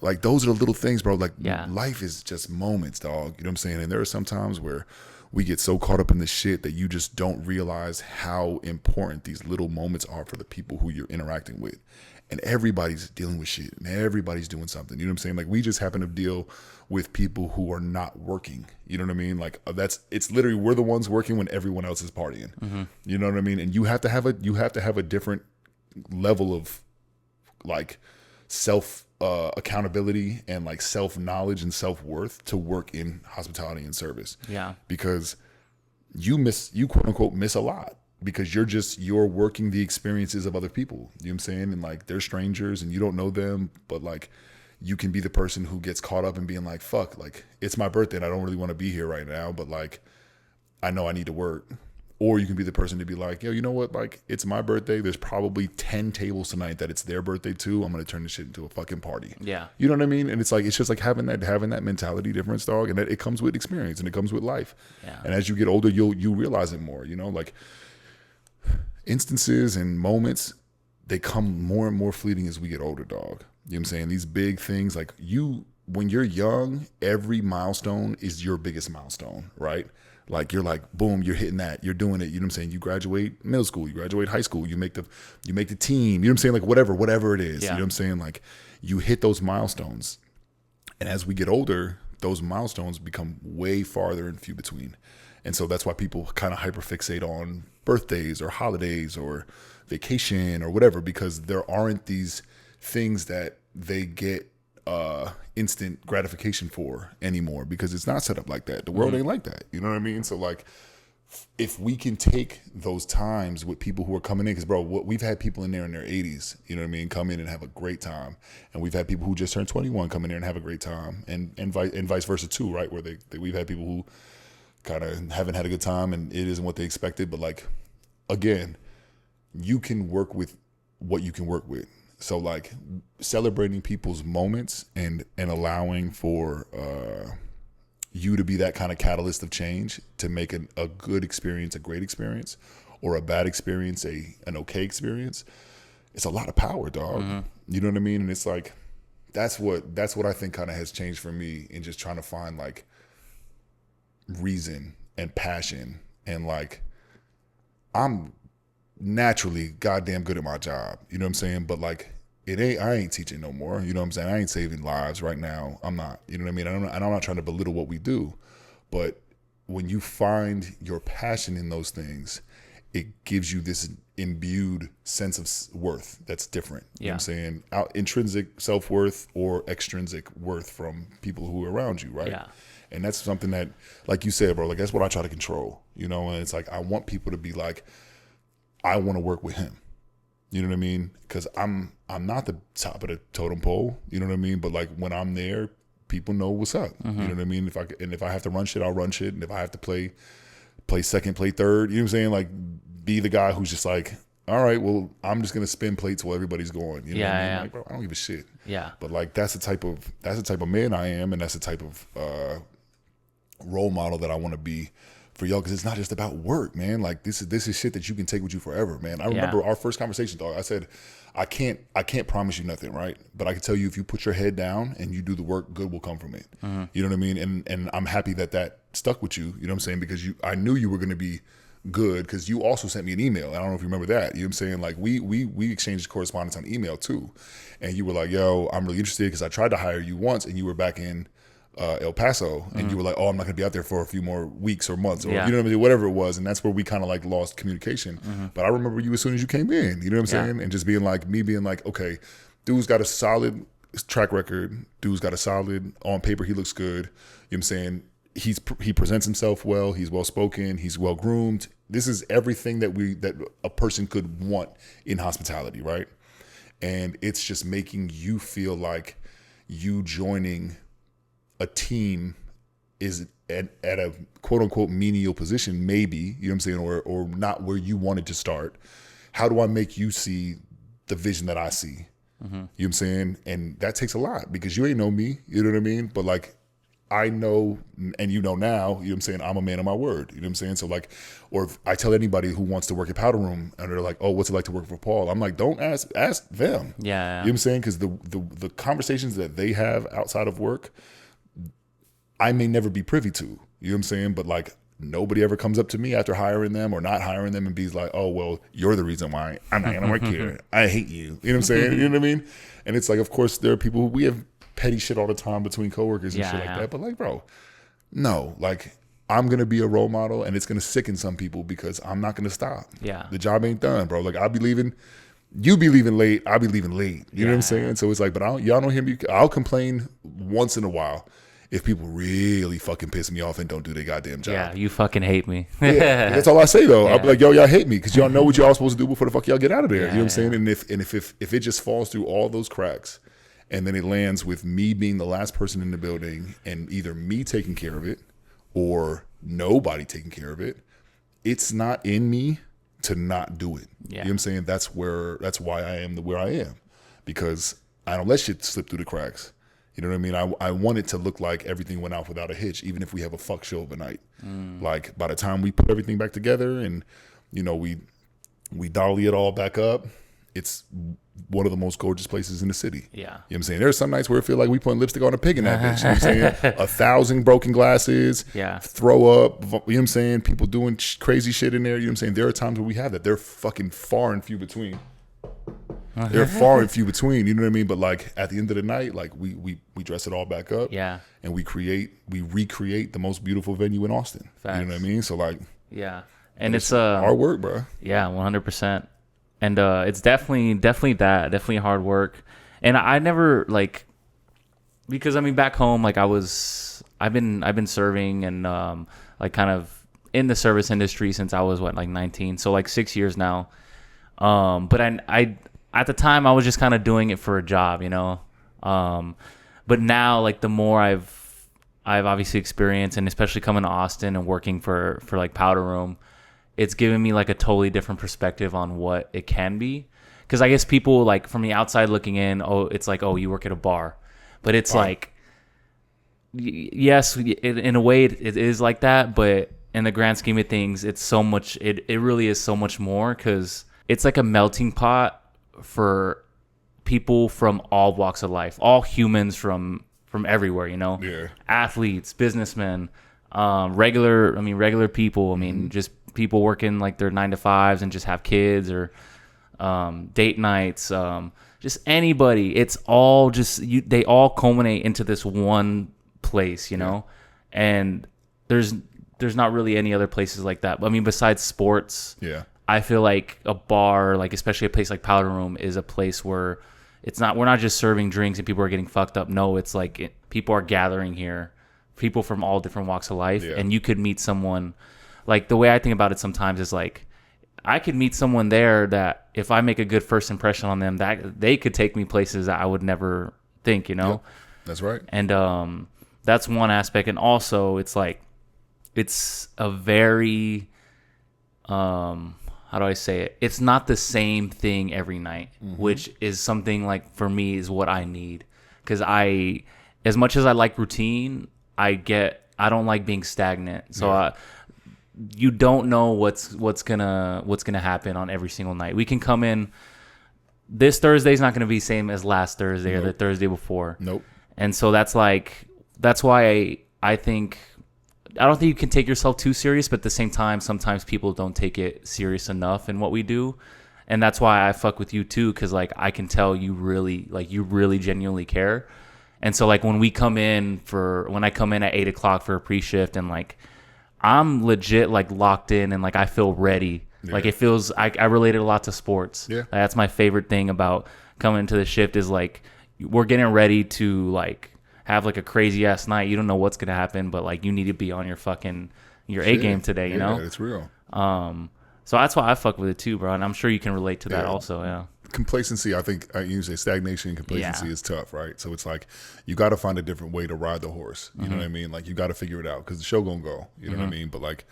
like those are the little things, bro. Like life is just moments, dog. You know what I'm saying? And there are some times where we get so caught up in the shit that you just don't realize how important these little moments are for the people who you're interacting with. And everybody's dealing with shit and everybody's doing something. You know what I'm saying? Like we just happen to deal with people who are not working. You know what I mean? Like it's literally, we're the ones working when everyone else is partying. Mm-hmm. You know what I mean? And you have to have a different level of like self accountability and like self-knowledge and self-worth to work in hospitality and service. Yeah. Because you quote unquote miss a lot. Because you're working the experiences of other people. You know what I'm saying? And like they're strangers and you don't know them, but like you can be the person who gets caught up in being like, fuck, like it's my birthday and I don't really want to be here right now, but like I know I need to work. Or you can be the person to be like, yo, you know what? Like it's my birthday. There's probably 10 tables tonight that it's their birthday too. I'm going to turn this shit into a fucking party. Yeah. You know what I mean? And it's like, it's just like having that mentality difference, dog. And that it comes with experience and it comes with life. Yeah. And as you get older, you realize it more, you know, like instances and moments, they come more and more fleeting as we get older, dog. You know what I'm saying? These big things, like when you're young, every milestone is your biggest milestone, right? Like you're like, boom, you're hitting that, you're doing it. You know what I'm saying? You graduate middle school, you graduate high school, you make the team, you know what I'm saying? Like whatever it is, you know what I'm saying? Like you hit those milestones. And as we get older, those milestones become way farther and few between. And so that's why people kind of hyperfixate on birthdays or holidays or vacation or whatever, because there aren't these things that they get instant gratification for anymore, because it's not set up like that. The world ain't like that. You know what I mean? So like, if we can take those times with people who are coming in, because bro, we've had people in their 80s, you know what I mean, come in and have a great time, and we've had people who just turned 21 come in there and have a great time, and vice versa too, right? Where we've had people who kind of haven't had a good time and it isn't what they expected. But like, again, you can work with what you can work with. So like celebrating people's moments and allowing for you to be that kind of catalyst of change to make a good experience a great experience, or a bad experience an okay experience. It's a lot of power, dog. Mm-hmm. You know what I mean? And it's like, that's what I think kind of has changed for me in just trying to find like reason and passion. And like, I'm naturally goddamn good at my job, you know what I'm saying? But like, I ain't teaching no more, you know what I'm saying? I ain't saving lives right now. I'm not, you know what I mean? I'm not trying to belittle what we do, but when you find your passion in those things, it gives you this imbued sense of worth that's different. You know what I'm saying? Intrinsic self-worth or extrinsic worth from people who are around you, right? Yeah. And that's something that, like you said, bro, like that's what I try to control, you know? And it's like, I want people to be like, I want to work with him. You know what I mean? Because I'm not the top of the totem pole, you know what I mean? But like when I'm there, people know what's up. Mm-hmm. You know what I mean? If I have to run shit, I'll run shit. And if I have to play second, play third, you know what I'm saying? Like be the guy who's just like, all right, well, I'm just gonna spin plates while everybody's going. You know what I mean? Yeah. Like, bro, I don't give a shit. Yeah. But like that's the type of man I am, and that's the type of role model that I want to be for y'all, because it's not just about work, man. Like this is shit that you can take with you forever, man. I remember our first conversation, dog. I said, I can't promise you nothing, right? But I can tell you, if you put your head down and you do the work, good will come from it. Mm-hmm. You know what I mean? And I'm happy that stuck with you. You know what I'm saying? Because I knew you were going to be good, because you also sent me an email. I don't know if you remember that. You know what I'm saying? Like we exchanged correspondence on email too, and you were like, "Yo, I'm really interested," because I tried to hire you once, and you were back in El Paso, and you were like, "Oh, I'm not gonna be out there for a few more weeks or months," or you know what I mean, whatever it was. And that's where we kind of like lost communication. Mm-hmm. But I remember you as soon as you came in, you know what I'm saying, and just being like, okay, dude's got a solid track record, dude's got a solid, on paper he looks good. You know what I'm saying? He presents himself well, he's well spoken, he's well groomed. This is everything that a person could want in hospitality, right? And it's just making you feel like you joining a team is at a quote unquote menial position, maybe, you know what I'm saying, or not where you wanted to start. How do I make you see the vision that I see? Mm-hmm. You know what I'm saying? And that takes a lot, because you ain't know me, you know what I mean? But like, I know, and you know now, you know what I'm saying, I'm a man of my word, you know what I'm saying? So like, or if I tell anybody who wants to work at Powder Room and they're like, oh, what's it like to work for Paul? I'm like, don't ask them. Yeah. You know what I'm saying? Because the conversations that they have outside of work, I may never be privy to, you know what I'm saying? But like, nobody ever comes up to me after hiring them or not hiring them and be like, oh, well, you're the reason why I'm not going to work here. I hate you. You know what I'm saying? You know what I mean? And it's like, of course, there are people who we have petty shit all the time between coworkers and shit like that. But like, bro, no, like I'm going to be a role model and it's going to sicken some people because I'm not going to stop. Yeah. The job ain't done, bro. Like I'll be leaving. You be leaving late. I'll be leaving late. You know what I'm saying? So it's like, but y'all don't hear me. I'll complain once in a while if people really fucking piss me off and don't do their goddamn job. Yeah, you fucking hate me. Yeah, that's all I say though. I'll be like, yo, y'all hate me because y'all know what y'all supposed to do before the fuck y'all get out of there. You know what I'm saying? And if it just falls through all those cracks and then it lands with me being the last person in the building and either me taking care of it or nobody taking care of it, it's not in me to not do it. You know what I'm saying? That's why I am where I am, because I don't let shit slip through the cracks. You know what I mean? I want it to look like everything went out without a hitch, even if we have a fuck show of a night. Like by the time we put everything back together and, you know, we dolly it all back up, it's one of the most gorgeous places in the city. Yeah. You know what I'm saying? There's some nights where it feel like we putting lipstick on a pig in that bitch. You know what I'm saying? 1,000 broken glasses, throw up, you know what I'm saying? People doing crazy shit in there. You know what I'm saying? There are times where we have that. They're fucking far and few between. They're far and few between, you know what I mean? But like at the end of the night, like we dress it all back up, and we recreate the most beautiful venue in Austin. Facts. You know what I mean? So like, and it's hard work, bro. 100%, and it's definitely hard work. And I never like, because I mean back home, like I've been serving and like kind of in the service industry since I was like 19, so like 6 years now. But I at the time I was just kind of doing it for a job, you know. But now, like the more I've obviously experienced, and especially coming to Austin and working for like Powder Room, it's given me like a totally different perspective on what it can be. Because I guess people like from the outside looking in, it's like, oh, you work at a bar, but it's like, yes, in a way it is like that, but in the grand scheme of things, it's so much. It really is so much more, because it's like a melting pot for people from all walks of life, all humans from everywhere, you know. Athletes, businessmen, regular people. I mean, just people working like their 9-to-5s and just have kids, or date nights, just anybody. It's all just they all culminate into this one place, you know. And there's not really any other places like that. I mean, besides sports, I feel like a bar, like especially a place like Powder Room, is a place where we're not just serving drinks and people are getting fucked up. No, it's like people are gathering here, people from all different walks of life, and you could meet someone. Like the way I think about it sometimes is like, I could meet someone there that if I make a good first impression on them, that they could take me places that I would never think, you know. That's right. And that's one aspect, and also it's like it's a very how do I say it? It's not the same thing every night, which is something like for me is what I need. Because as much as I like routine, I don't like being stagnant. So you don't know what's gonna happen on every single night. We can come in. This Thursday's not gonna be the same as last Thursday or the Thursday before. And so that's why I think. I don't think you can take yourself too serious, but at the same time, sometimes people don't take it serious enough in what we do. And that's why I fuck with you too, because like I can tell you really genuinely care. And so like when I come in at 8 o'clock for a pre-shift, and like I'm legit like locked in and like I feel ready. Like it feels, I related a lot to sports. Like, that's my favorite thing about coming into the shift is like we're getting ready to like have like a crazy ass night. You don't know what's gonna happen, but like you need to be on your A game today, you know? It's real. So that's why I fuck with it too, bro. And I'm sure you can relate to that also. Complacency, I think you say stagnation and complacency is tough, right? So it's like you got to find a different way to ride the horse. You know what I mean? Like you got to figure it out because the show gonna go. You know what I mean? But like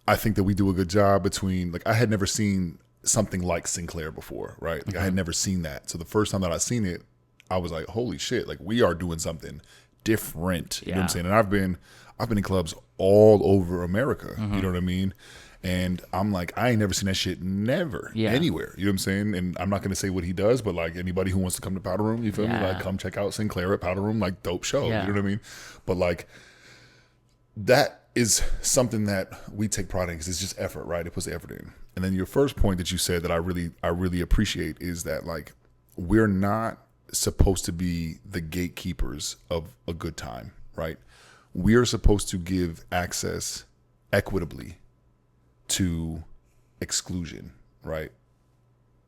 I think that we do a good job between like I had never seen something like Sinclair before, right? Like I had never seen that. So the first time that I seen it, I was like, holy shit, like we are doing something different. You know what I'm saying? And I've been in clubs all over America. You know what I mean? And I'm like, I ain't never seen that shit anywhere. You know what I'm saying? And I'm not going to say what he does, but like anybody who wants to come to Powder Room, you feel me? Like come check out Sinclair at Powder Room, like dope show. You know what I mean? But like that is something that we take pride in because it's just effort, right? It puts the effort in. And then your first point that you said that I really appreciate is that like we're not supposed to be the gatekeepers of a good time, right? We are supposed to give access equitably to exclusion, right?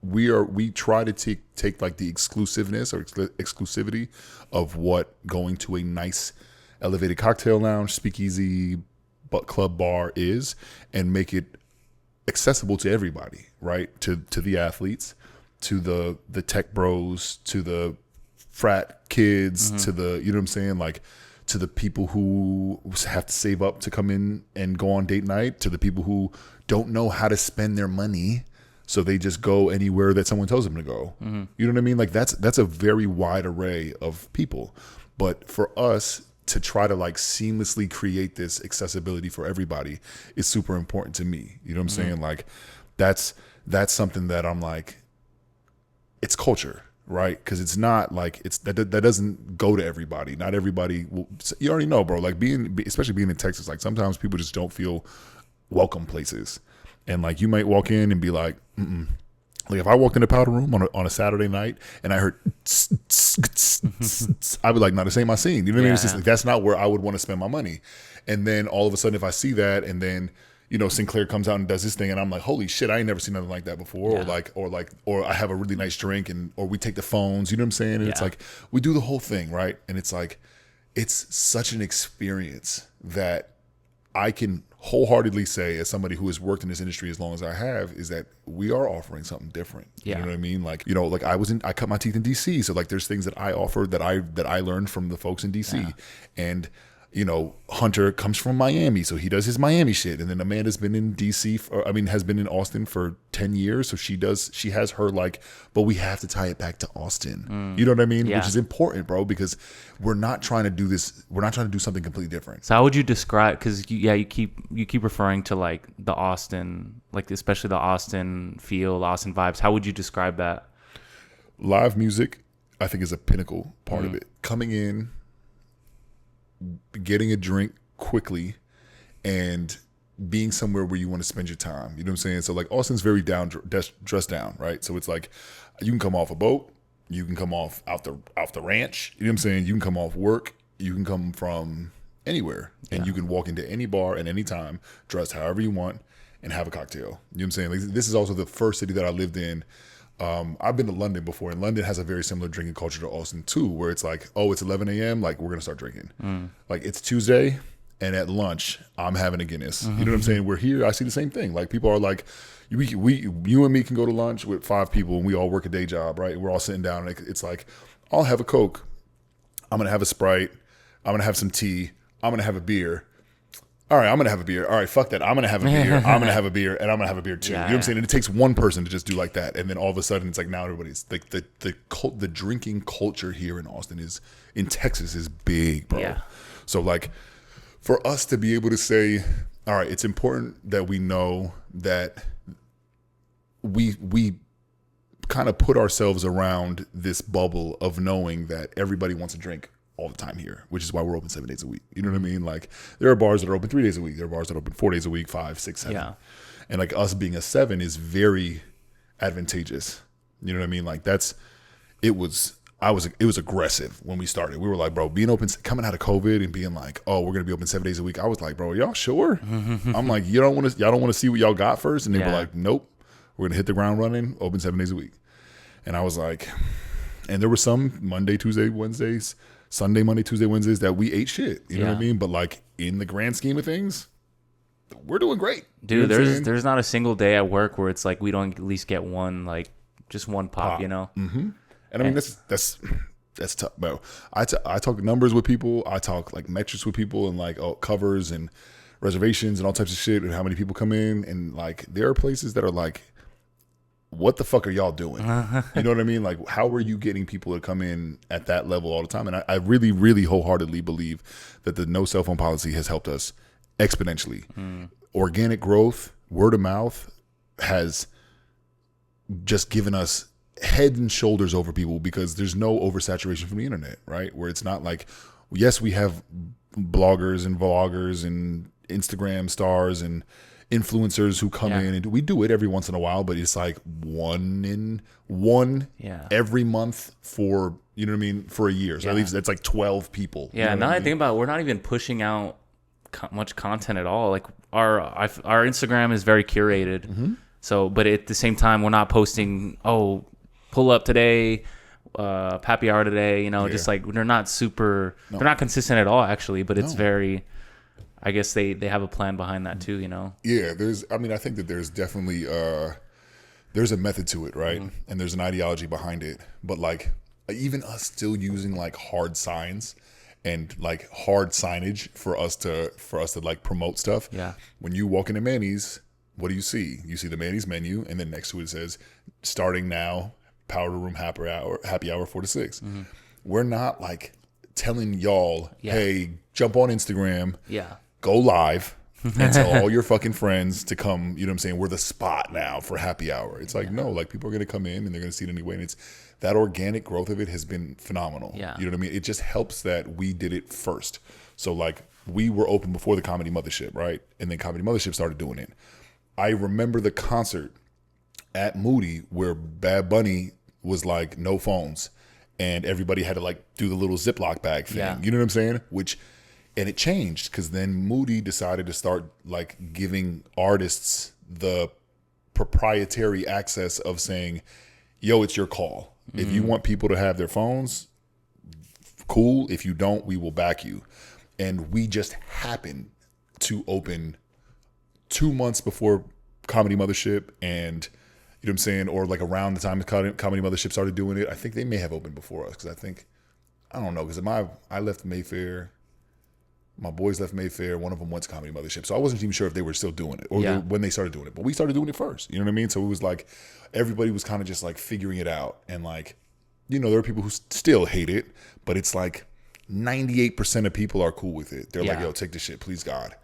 We try to take like the exclusiveness or exclusivity of what going to a nice elevated cocktail lounge, speakeasy, club bar is, and make it accessible to everybody, right? To the athletes, to the tech bros, to the frat kids, to the, you know what I'm saying? Like to the people who have to save up to come in and go on date night, to the people who don't know how to spend their money, so they just go anywhere that someone tells them to go. You know what I mean? Like that's a very wide array of people. But for us to try to like seamlessly create this accessibility for everybody is super important to me. You know what I'm saying? Like that's something that I'm like, it's culture, right? Because it's not like that doesn't go to everybody. Not everybody will, you already know, bro, like especially being in Texas, like sometimes people just don't feel welcome places. And like you might walk in and be like, like if I walked in the Powder Room on a Saturday night and I heard I'd be like, no, this ain't my scene. You know what I mean? It's just like, that's not where I would want to spend my money. And then all of a sudden if I see that and then, you know, Sinclair comes out and does his thing and I'm like, holy shit, I ain't never seen nothing like that before. Or I have a really nice drink or we take the phones, you know what I'm saying? And it's like, we do the whole thing, right? And it's like, it's such an experience that I can wholeheartedly say, as somebody who has worked in this industry as long as I have, is that we are offering something different. You know what I mean? Like, you know, like I cut my teeth in DC. So like there's things that I offer that I learned from the folks in DC. And, you know, Hunter comes from Miami, so he does his Miami shit. And then Amanda's been in DC, has been in Austin for 10 years. So she has her like, but we have to tie it back to Austin. You know what I mean? Which is important, bro, because we're not trying to do this. We're not trying to do something completely different. So how would you describe, because you keep referring to like the Austin, like especially the Austin feel, Austin vibes. How would you describe that? Live music, I think, is a pinnacle part of it. Coming in, getting a drink quickly, and being somewhere where you want to spend your time. You know what I'm saying? So like Austin's very dressed down, right? So it's like you can come off a boat, you can come off out the ranch. You know what I'm saying? You can come off work, you can come from anywhere, and you can walk into any bar at any time, dress however you want, and have a cocktail. You know what I'm saying? Like, this is also the first city that I lived in. I've been to London before, and London has a very similar drinking culture to Austin too, where it's like, oh, it's 11 a.m., like we're gonna start drinking. Like it's Tuesday, and at lunch I'm having a Guinness. You know what I'm saying? We're here, I see the same thing. Like people are like, you and me can go to lunch with 5 people, and we all work a day job, right? We're all sitting down, and it's like, I'll have a Coke, I'm gonna have a Sprite, I'm gonna have some tea, I'm gonna have a beer. All right, I'm going to have a beer. All right, fuck that. I'm going to have a beer. I'm going to have a beer, and I'm going to have a beer too. You know what I'm saying? And it takes one person to just do like that. And then all of a sudden, it's like now everybody's like the drinking culture here in Texas is big, bro. Yeah. So like for us to be able to say, all right, it's important that we know that we kind of put ourselves around this bubble of knowing that everybody wants a drink all the time here, which is why we're open 7 days a week. You know what I mean? Like there are bars that are open 3 days a week. There are bars that are open 4 days a week, 5, 6, 7. Yeah. And like us being a 7 is very advantageous. You know what I mean? Like it was aggressive when we started. We were like, bro, being open, coming out of COVID and being like, oh, we're going to be open 7 days a week. I was like, bro, y'all sure? I'm like, y'all don't want to see what y'all got first? And they were like, nope, we're going to hit the ground running, open 7 days a week. And I was like, and there were some Monday, Tuesday, Wednesdays, Sunday, Monday, Tuesday, Wednesdays that we ate shit. You know what I mean? But like in the grand scheme of things, we're doing great. Dude, you know there's not a single day at work where it's like we don't at least get one, like just one pop, you know? Mm-hmm. And I mean, that's tough, bro. I talk numbers with people. I talk like metrics with people and like covers and reservations and all types of shit and how many people come in. And like there are places that are like what the fuck are y'all doing? You know what I mean? Like, how are you getting people to come in at that level all the time? And I really, really wholeheartedly believe that the no cell phone policy has helped us exponentially. Organic growth, word of mouth has just given us head and shoulders over people because there's no oversaturation from the internet, right? Where it's not like, yes, we have bloggers and vloggers and Instagram stars and influencers who come in, and we do it every once in a while, but it's like one every month for, you know what I mean, for a year. So at least that's like 12 people. Yeah, you know now what I think about it, we're not even pushing out much content at all. Like our Instagram is very curated. So, but at the same time, we're not posting, oh, pull up today, happy hour today, you know, just like they're not super, they're not consistent at all actually, but it's very, I guess they have a plan behind that too, you know? Yeah, I think that there's definitely, there's a method to it, right? And there's an ideology behind it. But like, even us still using like hard signs and like hard signage for us to like promote stuff. Yeah. When you walk into Manny's, what do you see? You see the Manny's menu, and then next to it says, starting now, Powder Room happy hour 4 to 6. We're not like telling y'all, hey, jump on Instagram. Yeah. Go live and tell all your fucking friends to come, you know what I'm saying? We're the spot now for happy hour. It's like, no, like people are going to come in and they're going to see it anyway. And it's that organic growth of it has been phenomenal. Yeah. You know what I mean? It just helps that we did it first. So like we were open before the Comedy Mothership, right? And then Comedy Mothership started doing it. I remember the concert at Moody where Bad Bunny was like, no phones. And everybody had to like do the little Ziploc bag thing. Yeah. You know what I'm saying? And it changed because then Moody decided to start like giving artists the proprietary access of saying, yo, it's your call. If you want people to have their phones, cool. If you don't, we will back you. And we just happened to open 2 months before Comedy Mothership, and you know what I'm saying, or like around the time Comedy Mothership started doing it. I think they may have opened before us because I don't know, because I left Mayfair. My boys left Mayfair. One of them went to Comedy Mothership. So I wasn't even sure if they were still doing it or when they started doing it. But we started doing it first. You know what I mean? So it was like everybody was kind of just like figuring it out. And like, you know, there are people who still hate it, but it's like 98% of people are cool with it. They're like, yo, take this shit, please God.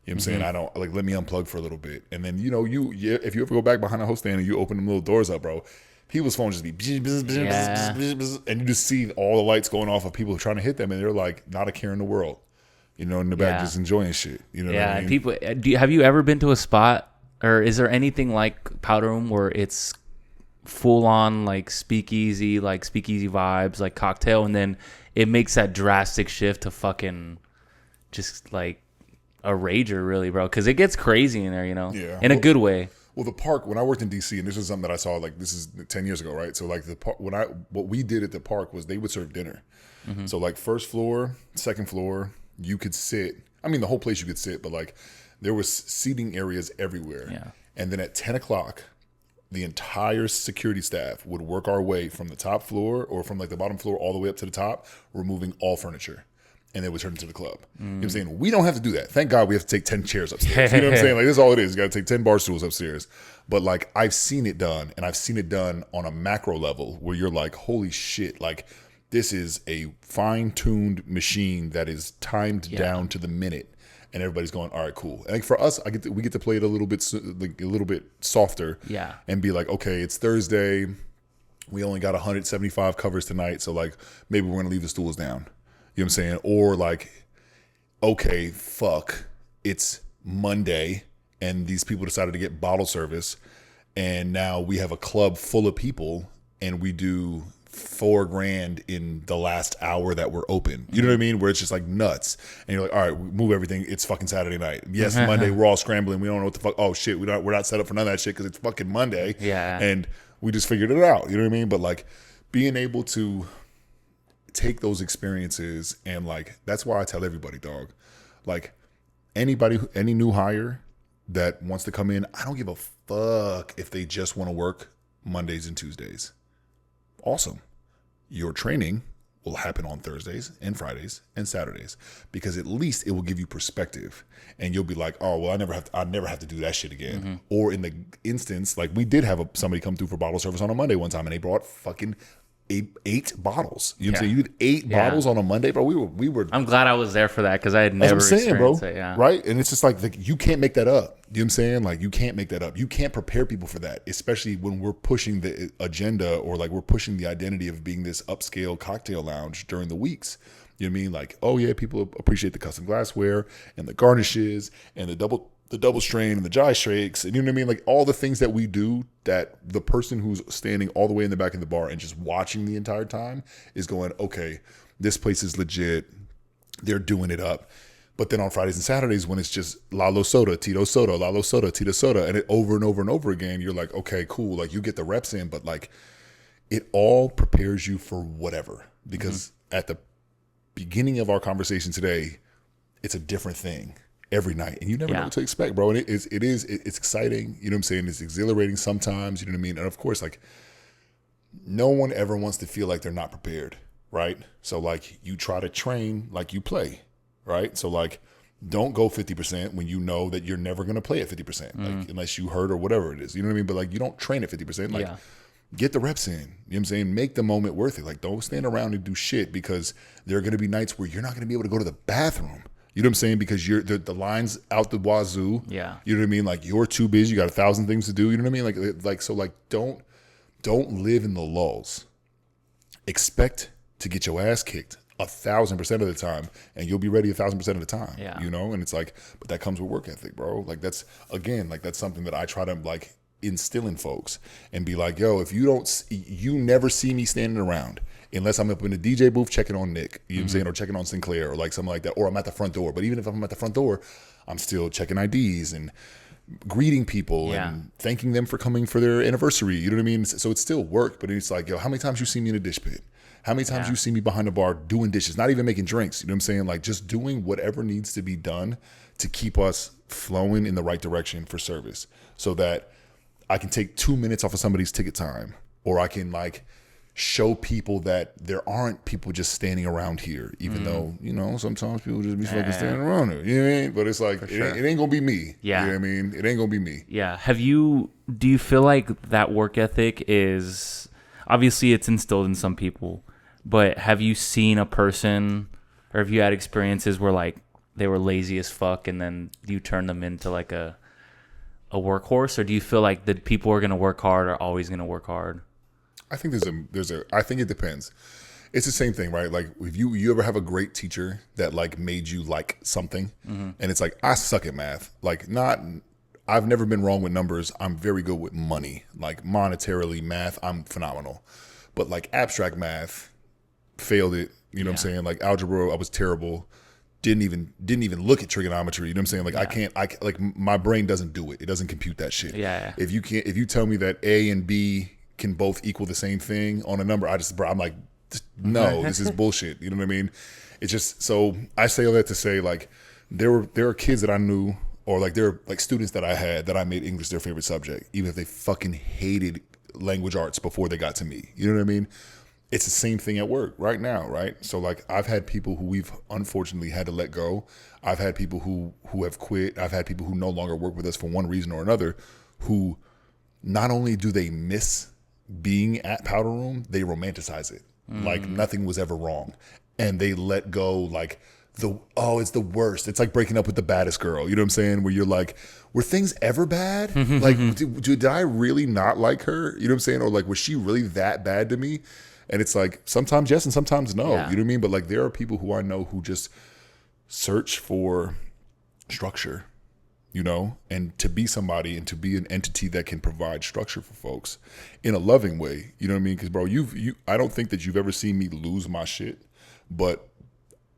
You know what I'm saying? I don't, like, let me unplug for a little bit. And then, you know, if you ever go back behind a host stand and you open them little doors up, bro, people's phones just be, and you just see all the lights going off of people trying to hit them. And they're like, not a care in the world. You know, in the back, just enjoying shit. You know what I mean? And people, have you ever been to a spot, or is there anything like Powder Room where it's full on like speakeasy vibes, like cocktail, and then it makes that drastic shift to fucking just like a rager, really, bro? Because it gets crazy in there, you know, in a good way. Well, the park, when I worked in DC, and this was something that I saw, like, this is 10 years ago, right? So, like, the park, what we did at the park was they would serve dinner. So, like, first floor, second floor, you could sit. I mean, the whole place you could sit, but, like, there was seating areas everywhere. Yeah. And then at 10 o'clock, the entire security staff would work our way from the top floor or from, like, the bottom floor all the way up to the top, removing all furniture. And then we turn it to the club. You know what I'm saying? We don't have to do that. Thank God we have to take 10 chairs upstairs. You know what I'm saying? Like, this is all it is. You got to take 10 bar stools upstairs. But, like, I've seen it done, and I've seen it done on a macro level where you're like, holy shit, like, this is a fine-tuned machine that is timed down to the minute. And everybody's going, all right, cool. And like for us, we get to play it a little bit softer. Yeah. And be like, okay, it's Thursday. We only got 175 covers tonight. So, like, maybe we're going to leave the stools down. You know what I'm saying? Or like, okay, fuck, it's Monday and these people decided to get bottle service and now we have a club full of people and we do $4,000 in the last hour that we're open. You know what I mean? Where it's just like nuts. And you're like, all right, move everything. It's fucking Saturday night. Yes, Monday, we're all scrambling. We don't know what the fuck. Oh shit, we're not set up for none of that shit because it's fucking Monday. Yeah. And we just figured it out. You know what I mean? But like being able to take those experiences and like that's why I tell everybody, dog, like any new hire that wants to come in, I don't give a fuck if they just want to work Mondays and Tuesdays. Awesome. Your training will happen on Thursdays and Fridays and Saturdays, because at least it will give you perspective, and you'll be like, oh, well, I never have to do that shit again. Mm-hmm. Or in the instance, like we did have somebody come through for bottle service on a Monday one time, and they brought fucking eight bottles. You know what I'm saying? You did 8 bottles on a Monday, bro. We were. I'm glad I was there for that, because I had never experienced it. Yeah. Right? And it's just like you can't make that up. You know what I'm saying? Like, you can't make that up. You can't prepare people for that, especially when we're pushing the agenda, or like we're pushing the identity of being this upscale cocktail lounge during the weeks. You know what I mean? Like, oh yeah, people appreciate the custom glassware and the garnishes and the double strain and the dry shakes, and you know what I mean? Like, all the things that we do, that the person who's standing all the way in the back of the bar and just watching the entire time is going, okay, this place is legit. They're doing it up. But then on Fridays and Saturdays, when it's just Lalo soda, Tito soda, Lalo soda, Tito soda, and it over and over and over again, you're like, okay, cool. Like, you get the reps in, but like, it all prepares you for whatever. Because at the beginning of our conversation today, it's a different thing every night, and you never know what to expect, bro. And it's exciting, you know what I'm saying? It's exhilarating sometimes, you know what I mean? And of course, like, no one ever wants to feel like they're not prepared, right? So like, you try to train like you play, right? So like, don't go 50% when you know that you're never going to play at 50%, like, unless you hurt or whatever it is, you know what I mean? But like, you don't train at 50%, like, get the reps in, you know what I'm saying? Make the moment worth it. Like, don't stand around and do shit, because there are going to be nights where you're not going to be able to go to the bathroom. You know what I'm saying? Because the line's out the wazoo. Yeah. You know what I mean? Like, you're too busy. You got 1,000 things to do. You know what I mean? Like so like, don't live in the lulls. Expect to get your ass kicked 1,000% of the time, and you'll be ready 1,000% of the time. Yeah. You know? And it's like, but that comes with work ethic, bro. Like, that's something that I try to like instill in folks, and be like, yo, if you never see me standing around unless I'm up in the DJ booth checking on Nick, you know what I'm saying, or checking on Sinclair, or like something like that, or I'm at the front door. But even if I'm at the front door, I'm still checking IDs and greeting people and thanking them for coming for their anniversary. You know what I mean? So it's still work, but it's like, yo, how many times you see me in a dish pit? How many times you see me behind the bar doing dishes, not even making drinks? You know what I'm saying? Like, just doing whatever needs to be done to keep us flowing in the right direction for service, so that I can take 2 minutes off of somebody's ticket time, or I can like show people that there aren't people just standing around here, even though, you know, sometimes people just be fucking standing around here. You know what I mean? But it's like, it ain't gonna be me. Yeah. You know what I mean? It ain't gonna be me. Yeah. Do you feel like that work ethic is, obviously it's instilled in some people, but have you seen a person, or have you had experiences where like they were lazy as fuck and then you turn them into like a workhorse? Or do you feel like the people who are going to work hard are always going to work hard? I think I think it depends. It's the same thing, right? Like, if you ever have a great teacher that like made you like something, and it's like, I suck at math. Like, I've never been wrong with numbers. I'm very good with money. Like, monetarily, math, I'm phenomenal. But like abstract math, failed it. You know what I'm saying? Like algebra, I was terrible. Didn't even look at trigonometry. You know what I'm saying? Like, I can't, like, my brain doesn't do it. It doesn't compute that shit. Yeah. If you tell me that A and B can both equal the same thing on a number, I'm like, no, this is bullshit. You know what I mean? It's just, so I say all that to say, like, there are kids that I knew, or like there are like students that I had that I made English their favorite subject, even if they fucking hated language arts before they got to me. You know what I mean? It's the same thing at work right now, right? So like, I've had people who we've unfortunately had to let go. I've had people who have quit. I've had people who no longer work with us for one reason or another, who not only do they miss being at Powder Room, they romanticize it. Like nothing was ever wrong. And they let go like it's the worst. It's like breaking up with the baddest girl. You know what I'm saying? Where you're like, were things ever bad? Like, did I really not like her? You know what I'm saying? Or like, was she really that bad to me? And it's like, sometimes yes and sometimes no. Yeah. You know what I mean? But like, there are people who I know who just search for structure, you know, and to be somebody and to be an entity that can provide structure for folks in a loving way. You know what I mean? Because bro, I don't think that you've ever seen me lose my shit, but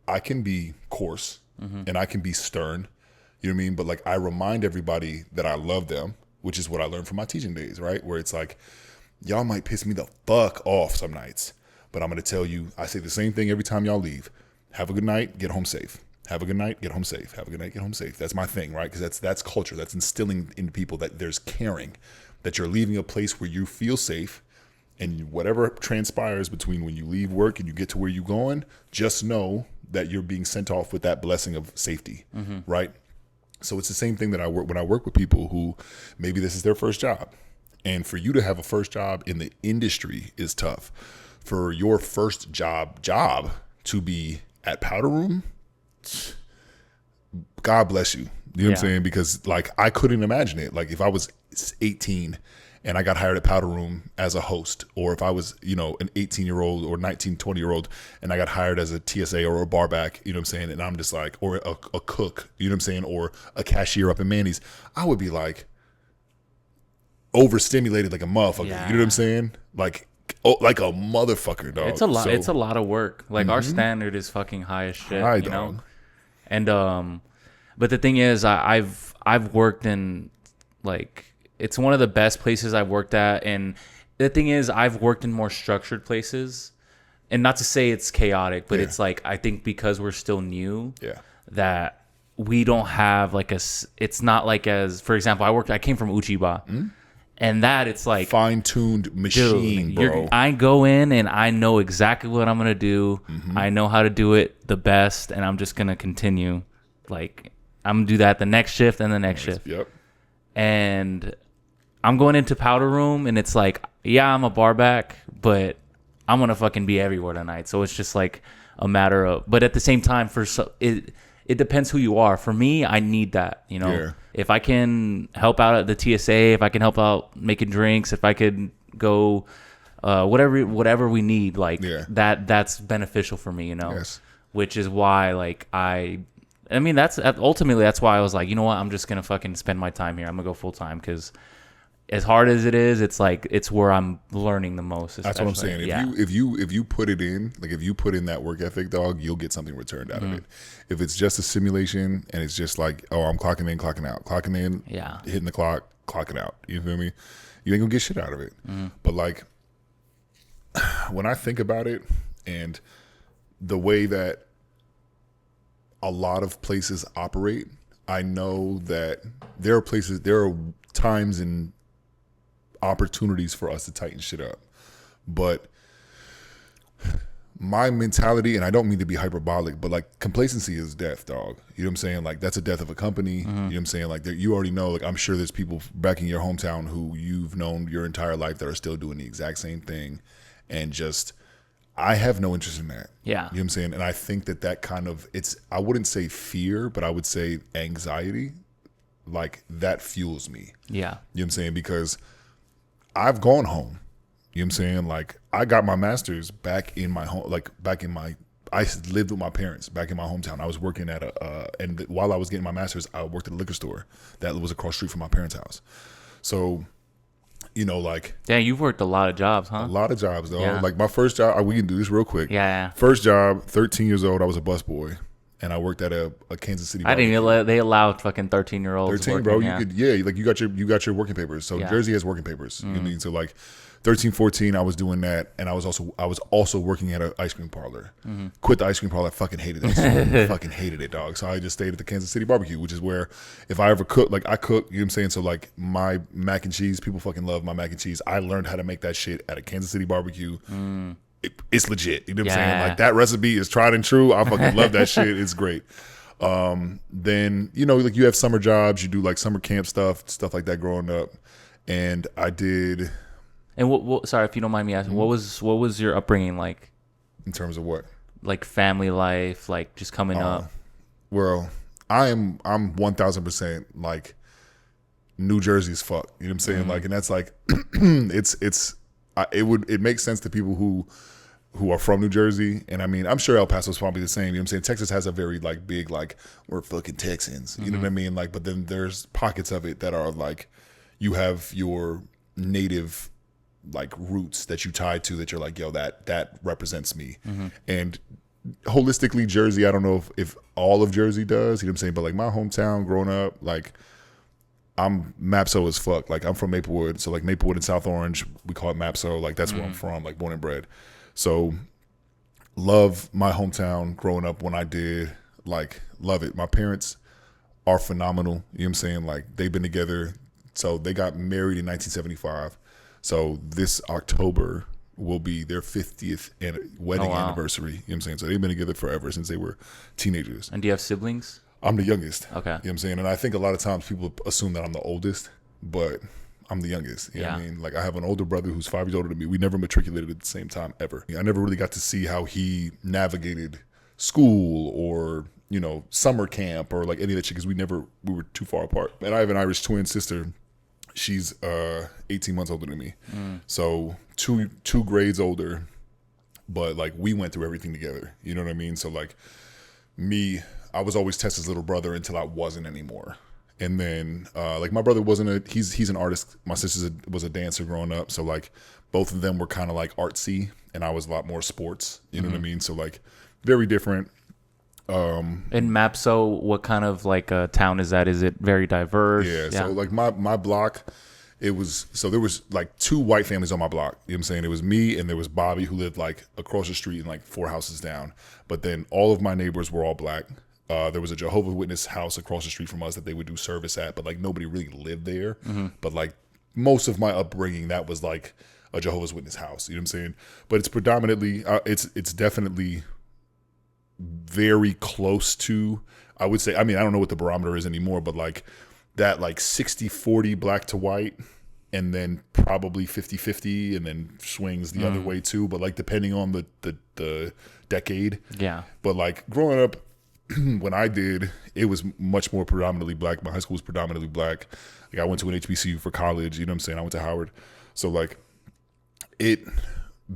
I can be coarse and I can be stern. You know what I mean? But like, I remind everybody that I love them, which is what I learned from my teaching days, right? Where it's like, y'all might piss me the fuck off some nights, but I'm going to tell you, I say the same thing every time y'all leave. Have a good night, get home safe. Have a good night, get home safe. Have a good night, get home safe. That's my thing, right? Because that's culture. That's instilling in people that there's caring, that you're leaving a place where you feel safe And whatever transpires between when you leave work and you get to where you're going, just know that you're being sent off with that blessing of safety, right? So it's the same thing that I work when I work with people who maybe this is their first job. And for you to have a first job in the industry is tough. For your first job to be at Powder Room, God bless you. You know what I'm saying? Because like I couldn't imagine it. Like if I was 18 and I got hired at Powder Room as a host, or if I was, you know, an 18-year-old or 19, 20-year-old and I got hired as a TSA or a barback, you know what I'm saying? And I'm just like, or a cook, you know what I'm saying? Or a cashier up in Manny's, I would be like overstimulated like a motherfucker. You know what I'm saying? Like a motherfucker, dog. It's a lot. It's a lot of work. Like our standard is fucking high as shit, you know? And, but the thing is, I've worked in like, it's one of the best places I've worked at. And the thing is, I've worked in more structured places, and not to say it's chaotic, but it's like, I think because we're still new, that we don't have like it's not like as, for example, I came from Uchiba, and that it's like fine-tuned machine, bro. I go in and I know exactly what I'm going to do. I know how to do it the best, and I'm just going to continue. Like, I'm going to do that the next shift and the next shift. Yep. And I'm going into Powder Room, and it's like, yeah, I'm a barback, but I'm going to fucking be everywhere tonight. So it's just like a matter of, but at the same time, it depends who you are. For me, I need that, you know. Yeah. If I can help out at the TSA, if I can help out making drinks, if I could go whatever we need, like that's beneficial for me, you know. Yes. Which is why like I mean that's why I was like, you know what, I'm just going to fucking spend my time here. I'm going to go full time, cuz as hard as it is, it's like it's where I'm learning the most. That's what I'm saying. If you put it in, like if you put in that work ethic, dog, you'll get something returned out of it. If it's just a simulation and it's just like, oh, I'm clocking in, clocking out, clocking in, hitting the clock, clocking out. You feel me? You ain't gonna get shit out of it. But like when I think about it and the way that a lot of places operate, I know that there are times and opportunities for us to tighten shit up. But my mentality, and I don't mean to be hyperbolic, but like complacency is death, dog. You know what I'm saying? Like that's a death of a company. You know what I'm saying? Like you already know, like I'm sure there's people back in your hometown who you've known your entire life that are still doing the exact same thing. And just, I have no interest in that. Yeah. You know what I'm saying? And I think that kind of, I wouldn't say fear, but I would say anxiety, like that fuels me. Yeah. You know what I'm saying? Because I've gone home. You know what I'm saying? Like I got my master's back in my home, I lived with my parents back in my hometown. I was working at and while I was getting my master's, I worked at a liquor store that was across the street from my parents' house. So, you know, like. Damn, you've worked a lot of jobs, huh? A lot of jobs, though. Yeah. Like my first job, we can do this real quick. Yeah. First job, 13 years old, I was a busboy. And I worked at a Kansas City. I didn't even they allowed fucking 13-year-olds. 13, working, bro. You got your working papers. So Jersey has working papers. You know what I mean? So like 13, 14, I was doing that, and I was also working at an ice cream parlor. Quit the ice cream parlor. I fucking hated it. Fucking hated it, dog. So I just stayed at the Kansas City barbecue, which is where if I ever cook, like I cook, you know what I'm saying? So like my mac and cheese, people fucking love my mac and cheese. I learned how to make that shit at a Kansas City barbecue. It's legit. You know what I'm saying? Like that recipe is tried and true. I fucking love that shit. It's great. Then, you know, like you have summer jobs, you do like summer camp stuff like that growing up. And I did. And what sorry, if you don't mind me asking, what was your upbringing like? In terms of what? Like family life, like just coming up. Well, I'm 1000% like New Jersey as fuck. You know what I'm saying? Like, and that's like, it makes sense to people who are from New Jersey. And I mean, I'm sure El Paso's probably the same. You know what I'm saying? Texas has a very like big, like we're fucking Texans. You know what I mean? Like, but then there's pockets of it that are like, you have your native like roots that you tie to that you're like, yo, that represents me. And holistically, Jersey, I don't know if all of Jersey does, you know what I'm saying? But like my hometown growing up, like I'm Mapso as fuck. Like I'm from Maplewood. So like Maplewood and South Orange, we call it Mapso. Like that's where I'm from, like born and bred. So love my hometown growing up when I did, like love it. My parents are phenomenal. You know what I'm saying? Like they've been together. So they got married in 1975. So this October, will be their 50th wedding anniversary. You know what I'm saying? So they've been together forever since they were teenagers. And do you have siblings? I'm the youngest. Okay. You know what I'm saying? And I think a lot of times people assume that I'm the oldest, but I'm the youngest. You know what I mean? Like, I have an older brother who's 5 years older than me. We never matriculated at the same time ever. I never really got to see how he navigated school or, you know, summer camp or like any of that shit because we were too far apart. And I have an Irish twin sister. She's 18 months older than me. So two grades older, but like we went through everything together. You know what I mean? So like I was always Tessa's little brother until I wasn't anymore. And then like my brother he's an artist. My sister was a dancer growing up. So like both of them were kind of like artsy and I was a lot more sports. You know what I mean? So like very different. In Mapso, what kind of like a town is that? Is it very diverse? Yeah. So like my block, there was like 2 white families on my block. You know what I'm saying? It was me and there was Bobby who lived like across the street and like 4 houses down. But then all of my neighbors were all black. There was a Jehovah's Witness house across the street from us that they would do service at, but like nobody really lived there. But like most of my upbringing, that was like a Jehovah's Witness house. You know what I'm saying? But it's predominantly, it's definitely very close to, I would say, I mean, I don't know what the barometer is anymore, but like that like 60-40 black to white and then probably 50-50 and then swings the other way too. But like depending on the decade. Yeah. But like growing up, when I did, it was much more predominantly black. My high school was predominantly black. Like I went to an HBCU for college, you know what I'm saying? I went to Howard. So like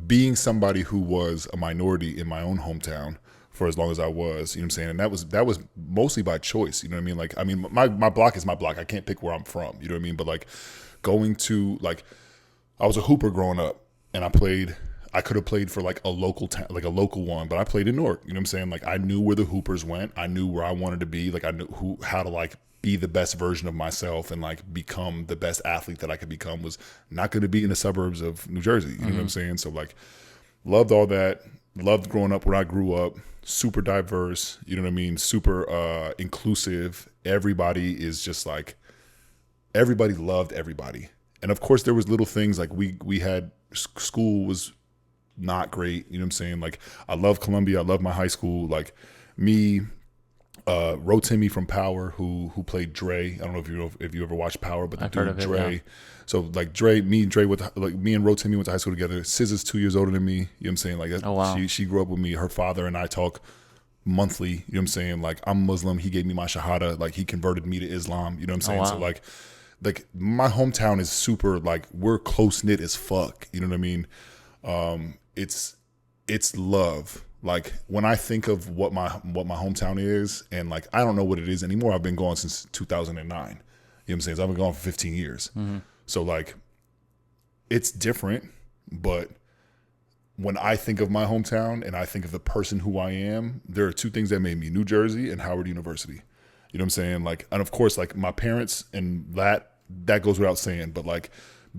being somebody who was a minority in my own hometown for as long as I was, you know what I'm saying? And that was mostly by choice, you know what I mean? Like, I mean, my block is my block. I can't pick where I'm from, you know what I mean? But like going to, like, I was a hooper growing up and I could have played for like a local town, like a local one, but I played in Newark, you know what I'm saying? Like I knew where the hoopers went. I knew where I wanted to be. Like I knew how to like be the best version of myself and like become the best athlete that I could become. Was not going to be in the suburbs of New Jersey, you know what I'm saying? So like loved all that. Loved growing up where I grew up, super diverse, you know what I mean? Super inclusive. Everybody is just like, everybody loved everybody. And of course there was little things like we had, school was not great, you know what I'm saying? Like I love Columbia, I love my high school. Like me, Rotimi from Power, who played Dre. I don't know if you ever watched Power, but the I've heard of it, Dre. yeah. So like me and Rotimi went to high school together. SZA's 2 years older than me. You know what I'm saying? Like oh, wow. she grew up with me. Her father and I talk monthly. You know what I'm saying? Like I'm Muslim. He gave me my shahada. Like he converted me to Islam. You know what I'm saying? Oh, wow. So like my hometown is super, like we're close knit as fuck. You know what I mean? It's love. Like when I think of what my hometown is, and like I don't know what it is anymore. I've been gone since 2009. You know what I'm saying? So I've been gone for 15 years. So like it's different, but when I think of my hometown and I think of the person who I am, there are 2 things that made me: New Jersey and Howard University. You know what I'm saying? Like, and of course, like my parents, and that goes without saying, but like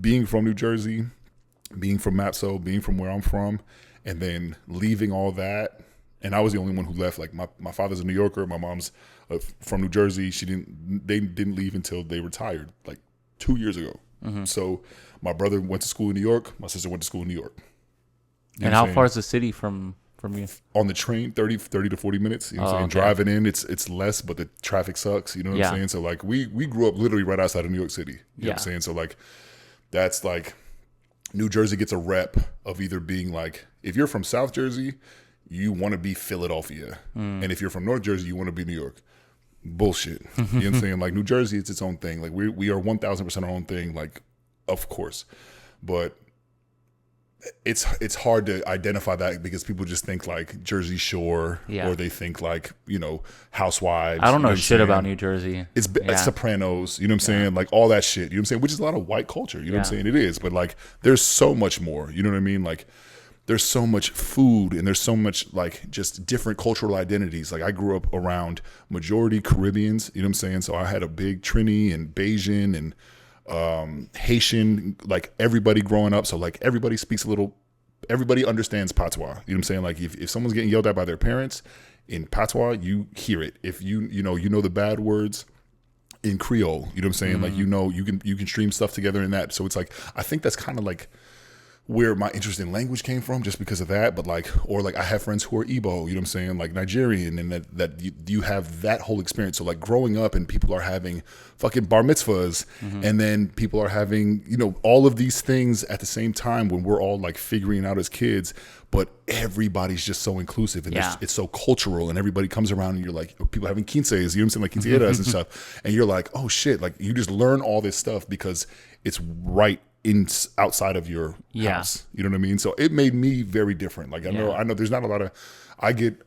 being from New Jersey, being from Mapso, being from where I'm from, and then leaving all that. And I was the only one who left. Like my father's a New Yorker. My mom's from New Jersey. They didn't leave until they retired, like 2 years ago. So my brother went to school in New York. My sister went to school in New York. And how far is the city from you? On the train, 30 to 40 minutes. You know what I'm saying? Okay. Driving in, it's less, but the traffic sucks. You know what I'm saying? So like we grew up literally right outside of New York City. You know what I'm saying? So like that's like New Jersey gets a rep of either being like, if you're from South Jersey, you want to be Philadelphia. And if you're from North Jersey, you want to be New York. Bullshit. You know what I'm saying? Like New Jersey, it's its own thing. Like we are 1000% our own thing. Like, of course, but it's hard to identify that because people just think like Jersey Shore, or they think like, you know, Housewives. I don't know shit about New Jersey. It's Sopranos, you know what I'm saying? Like all that shit, you know what I'm saying? Which is a lot of white culture, you know what I'm saying? It is, but like there's so much more, you know what I mean? Like there's so much food and there's so much like just different cultural identities. Like I grew up around majority Caribbeans, you know what I'm saying? So I had a big Trini and Bajan and Haitian, like everybody growing up. So like everybody understands patois. You know what I'm saying? Like if someone's getting yelled at by their parents in patois, you hear it. If you know the bad words in Creole, you know what I'm saying? Like, you can stream stuff together in that. So it's like, I think that's kind of like where my interest in language came from just because of that. But like, or like I have friends who are Igbo, you know what I'm saying? Like Nigerian, and that you have that whole experience. So like growing up and people are having fucking bar mitzvahs, and then people are having, you know, all of these things at the same time when we're all like figuring out as kids, but everybody's just so inclusive and it's so cultural, and everybody comes around and you're like, people having quinceas, you know what I'm saying? Like quinceañeras and stuff. And you're like, oh shit, like you just learn all this stuff because it's right outside of your house, you know what I mean? So it made me very different. Like I know there's not a lot of, I get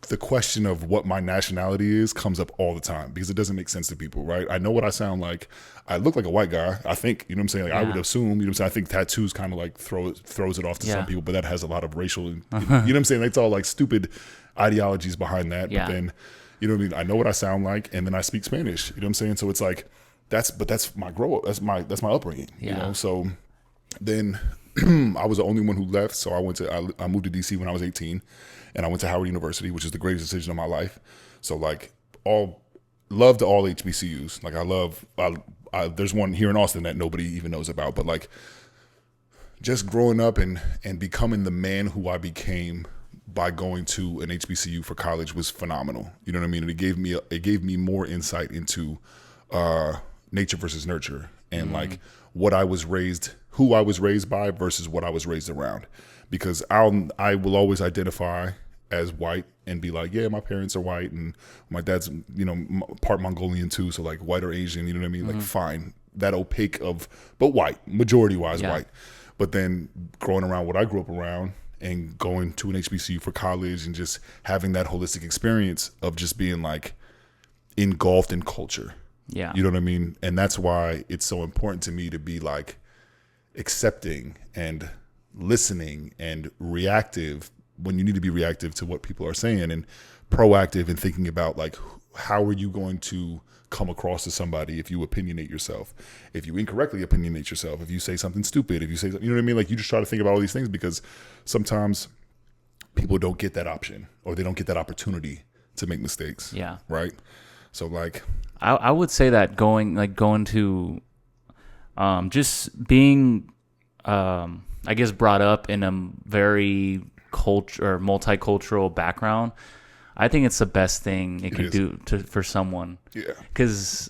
the question of what my nationality is comes up all the time because it doesn't make sense to people, right? I know what I sound like. I look like a white guy, I think, you know what I'm saying? Like I would assume, you know what I'm saying? I think tattoos kind of like throws it off to some people, but that has a lot of racial, you know what I'm saying? It's all like stupid ideologies behind that. But then, you know what I mean? I know what I sound like, and then I speak Spanish, you know what I'm saying? So it's like, that's my grow up. That's my upbringing. You know. So then I was the only one who left. So I moved to DC when I was 18, and I went to Howard University, which is the greatest decision of my life. So like love to all HBCUs. Like there's one here in Austin that nobody even knows about, but like just growing up and becoming the man who I became by going to an HBCU for college was phenomenal. You know what I mean? And it gave me more insight into nature versus nurture, and like who I was raised by versus what I was raised around. Because I will always identify as white and be like, yeah, my parents are white and my dad's, you know, part Mongolian too. So like white or Asian, you know what I mean? Like fine, that opaque but white, majority wise white. But then growing around what I grew up around and going to an HBCU for college and just having that holistic experience of just being like engulfed in culture. Yeah. You know what I mean? And that's why it's so important to me to be like accepting and listening and reactive when you need to be reactive to what people are saying, and proactive in thinking about like, how are you going to come across to somebody if you opinionate yourself, if you incorrectly opinionate yourself, if you say something stupid, if you say, you know what I mean? Like you just try to think about all these things because sometimes people don't get that option or they don't get that opportunity to make mistakes. Yeah. Right. So like, I would say that going to just being I guess brought up in a very multicultural background, I think it's the best thing it could do for someone. Yeah. Because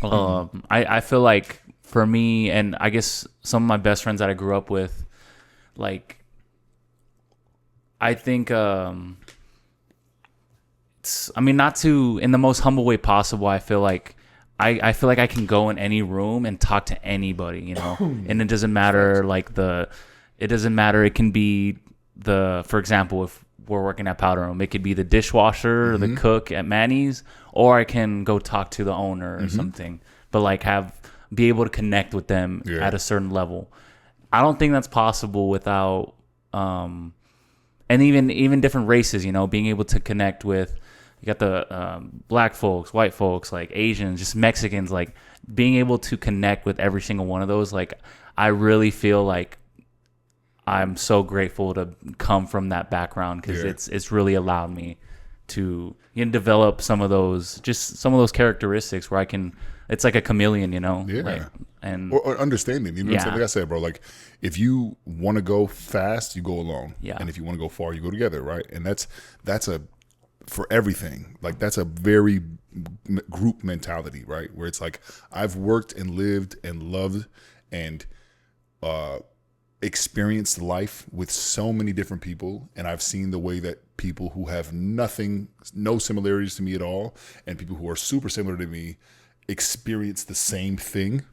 I feel like for me, and I guess some of my best friends that I grew up with, like I think not to in the most humble way possible. I feel like I feel like I can go in any room and talk to anybody, you know, and it doesn't matter It can be for example, if we're working at Powder Room, it could be the dishwasher or the cook at Manny's, or I can go talk to the owner or something, but like be able to connect with them at a certain level. I don't think that's possible without, and even different races, you know, being able to connect with, you got the black folks, white folks, like Asians, just Mexicans, like being able to connect with every single one of those. Like, I really feel like I'm so grateful to come from that background because it's really allowed me to develop some of those characteristics where I can. It's like a chameleon, you know. Yeah. Like, or understanding, you know what I'm saying? Like I said, bro, like if you want to go fast, you go alone. Yeah. And if you want to go far, you go together, right? And that's for everything. Like that's a very group mentality, right? Where it's like I've worked and lived and loved and experienced life with so many different people, and I've seen the way that people who have no similarities to me at all, and people who are super similar to me experience the same thing.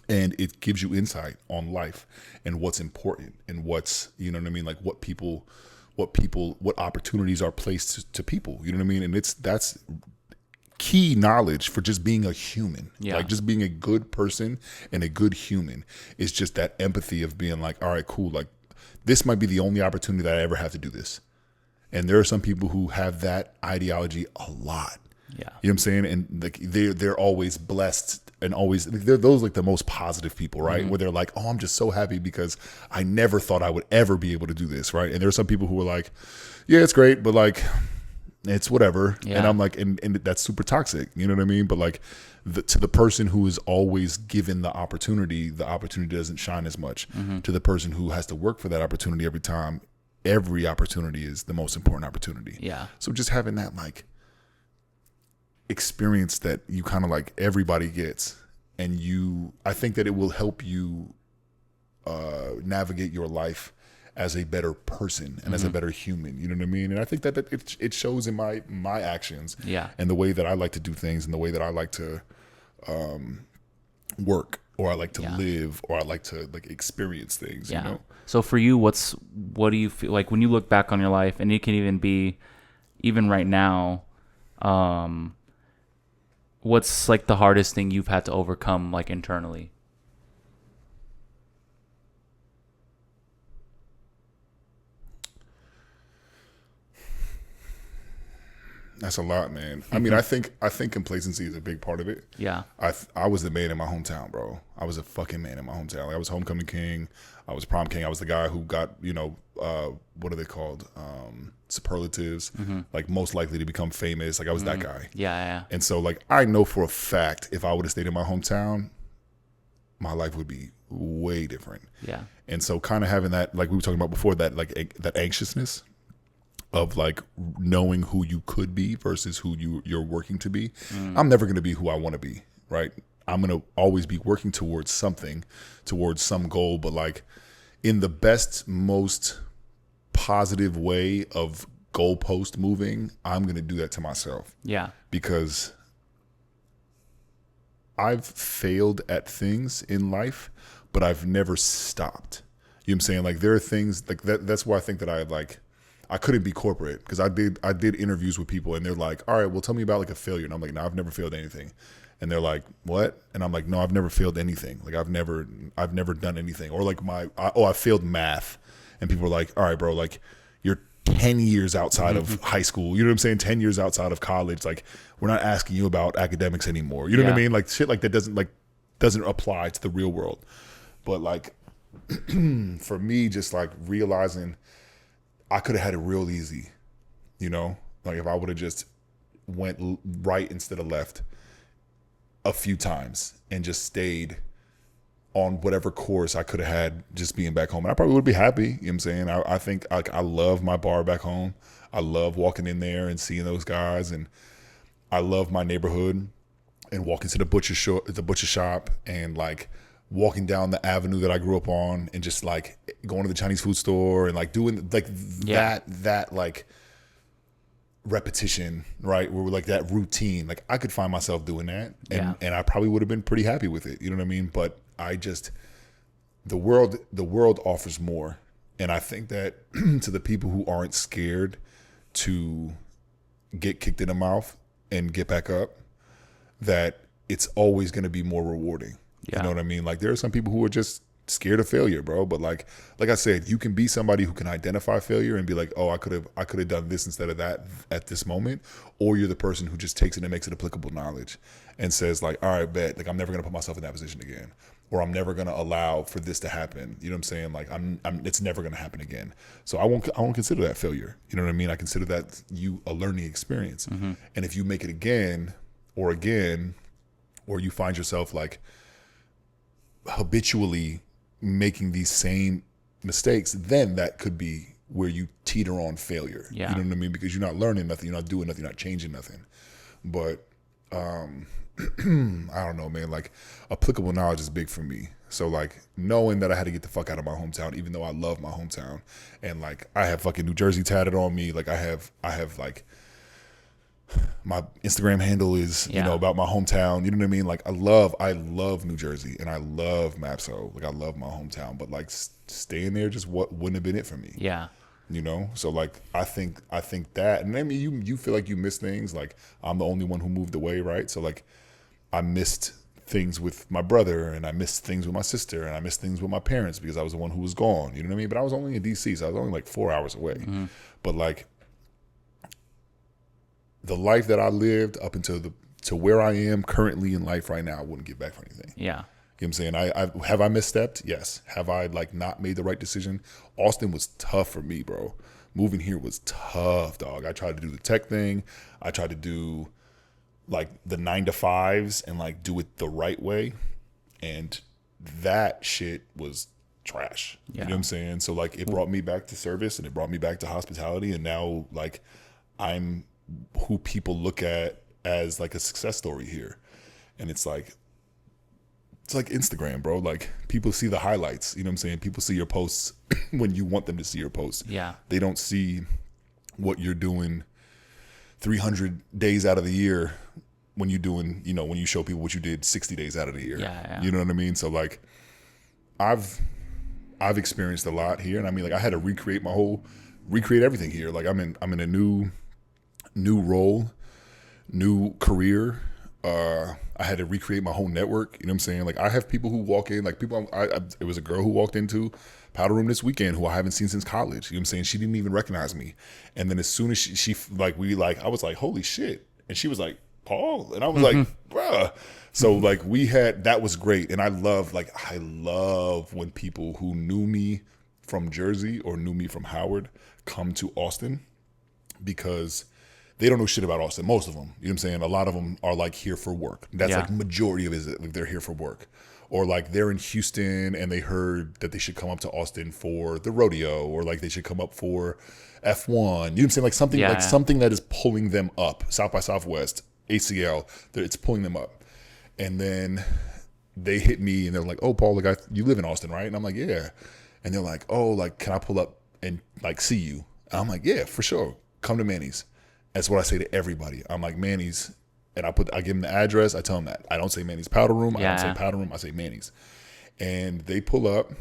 And it gives you insight on life and what's important and what's, you know what I mean? Like what opportunities are placed to people, you know what I mean? And that's key knowledge for just being a human. Like just being a good person and a good human is just that empathy of being like, all right, cool. Like this might be the only opportunity that I ever have to do this. And there are some people who have that ideology a lot. Yeah. You know what I'm saying? And like they're always blessed and always, they're those like the most positive people, right? Where they're like, oh, I'm just so happy because I never thought I would ever be able to do this, right? And there are some people who are like, yeah, it's great, but like, it's whatever. Yeah. And I'm like, and that's super toxic. You know what I mean? But like to the person who is always given the opportunity doesn't shine as much. To the person who has to work for that opportunity every opportunity is the most important opportunity. Yeah. So just having that like experience that you kind of like everybody gets, and I think that it will help you navigate your life as a better person and as a better human. You know what I mean? And I think that it shows in my actions, and the way that I like to do things, and the way that I like to work, or I like to live, or I like to like experience things. You know. So for you, what do you feel like when you look back on your life, and it can even be, even right now, what's like the hardest thing you've had to overcome, like internally? That's a lot, man. I mean, I think complacency is a big part of it. Yeah. I was the man in my hometown, bro. I was a fucking man in my hometown. Like, I was homecoming king. I was prom king. I was the guy who got, what are they called? Superlatives. Like, most likely to become famous. Like, I was that guy. Yeah. And so, like, I know for a fact if I would have stayed in my hometown, my life would be way different. Yeah. And so kind of having that, like we were talking about before, that like that anxiousness of like knowing who you could be versus who you're working to be. I'm never going to be who I want to be, right? I'm going to always be working towards something, towards some goal, but like in the best, most positive way of goalpost moving, I'm going to do that to myself. Yeah. Because I've failed at things in life, but I've never stopped. You know what I'm saying? Like there are things like that. That's why I think that I couldn't be corporate, because I did interviews with people and they're like, all right, well, tell me about like a failure. And I'm like, no, I've never failed anything. And they're like, what? And I'm like, no, I've never failed anything. Like I've never done anything. Or like I failed math. And people are like, all right, bro, like you're 10 years outside of high school. You know what I'm saying? 10 years outside of college. Like we're not asking you about academics anymore. You know what I mean? Like shit like that doesn't apply to the real world. But like for me, just like realizing I could have had it real easy, you know, like if I would have just went right instead of left a few times and just stayed on whatever course I could have had just being back home. And I probably would be happy. You know what I'm saying? I think I love my bar back home. I love walking in there and seeing those guys. And I love my neighborhood and walking to the butcher shop and like walking down the avenue that I grew up on and just like going to the Chinese food store and like doing like that like repetition, right? Where like that routine, like I could find myself doing that and I probably would have been pretty happy with it. You know what I mean? But the world offers more. And I think that to the people who aren't scared to get kicked in the mouth and get back up, that it's always going to be more rewarding. Yeah. You know what I mean? Like there are some people who are just scared of failure, bro. But like I said, you can be somebody who can identify failure and be like, oh, I could have done this instead of that at this moment. Or you're the person who just takes it and makes it applicable knowledge and says like, all right, bet, like I'm never gonna put myself in that position again, or I'm never gonna allow for this to happen. You know what I'm saying? Like it's never gonna happen again. So I won't consider that failure. You know what I mean? I consider that a learning experience. And if you make it again, or you find yourself like habitually making these same mistakes, then that could be where you teeter on failure. You know what I mean? Because you're not learning nothing, you're not doing nothing, you're not changing nothing. But I don't know, man, like applicable knowledge is big for me. So like knowing that I had to get the fuck out of my hometown, even though I love my hometown, and like I have fucking New Jersey tatted on me, like I have like my Instagram handle is, you know, about my hometown. You know what I mean? Like I love New Jersey and I love Mapso. Like I love my hometown, but like staying there just wouldn't have been it for me. Yeah. You know? So like I think that, and I mean you feel like you miss things. Like I'm the only one who moved away, right? So like I missed things with my brother and I missed things with my sister and I missed things with my parents because I was the one who was gone. You know what I mean? But I was only in DC, so I was only like 4 hours away. But like the life that I lived up until to where I am currently in life right now, I wouldn't give back for anything. Yeah. You know what I'm saying? I have I misstepped? Yes. Have I like not made the right decision? Austin was tough for me, bro. moving here was tough, dog. I tried to do the tech thing. I tried to do like the 9 to 5s and like do it the right way. And that shit was trash. Yeah. You know what I'm saying? So like it brought me back to service and it brought me back to hospitality. And now like I'm who people look at as like a success story here. And it's like Instagram, bro. Like people see the highlights, you know what I'm saying? People see your posts when you want them to see your posts. Yeah. They don't see what you're doing 300 days out of the year when you're doing, you know, when you show people what you did 60 days out of the year. Yeah. You know what I mean? So like I've experienced a lot here, and I mean like I had to recreate everything here. Like I'm in a new role, new career. I had to recreate my whole network. You know what I'm saying? Like I have people who walk in, like people, it was a girl who walked into Powder Room this weekend who I haven't seen since college. You know what I'm saying? She didn't even recognize me. And then as soon as she I was like, holy shit. And she was like, Paul? And I was like, bruh. So like that was great. And I love when people who knew me from Jersey or knew me from Howard come to Austin, because they don't know shit about Austin. Most of them, you know what I'm saying? A lot of them are like here for work. That's like majority of it. Like they're here for work, or like they're in Houston and they heard that they should come up to Austin for the rodeo, or like they should come up for F1. You know what I'm saying? Like something that is pulling them up. South by Southwest, ACL, it's pulling them up. And then they hit me and they're like, "Oh, Paul, like you live in Austin, right?" And I'm like, "Yeah." And they're like, "Oh, like can I pull up and like see you?" And I'm like, "Yeah, for sure. Come to Manny's." That's what I say to everybody. I'm like, Manny's, and I give them the address. I tell them that. I don't say Manny's Powder Room. I don't say Powder Room. I say Manny's. And they pull up,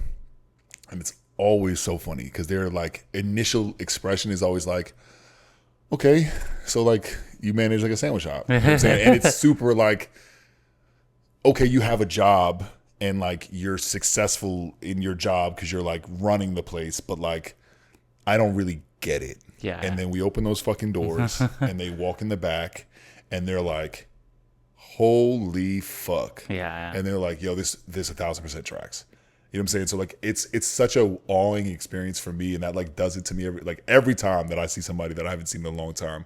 and it's always so funny because their like initial expression is always like, okay, so like you manage like a sandwich shop. You know what I'm saying? And it's super like, okay, you have a job and like you're successful in your job because you're like running the place, but like I don't really get it. Yeah. And then we open those fucking doors and they walk in the back and they're like, holy fuck. Yeah. And they're like, yo, this 1,000% tracks. You know what I'm saying? So like it's such a awing experience for me, and that like does it to me every time that I see somebody that I haven't seen in a long time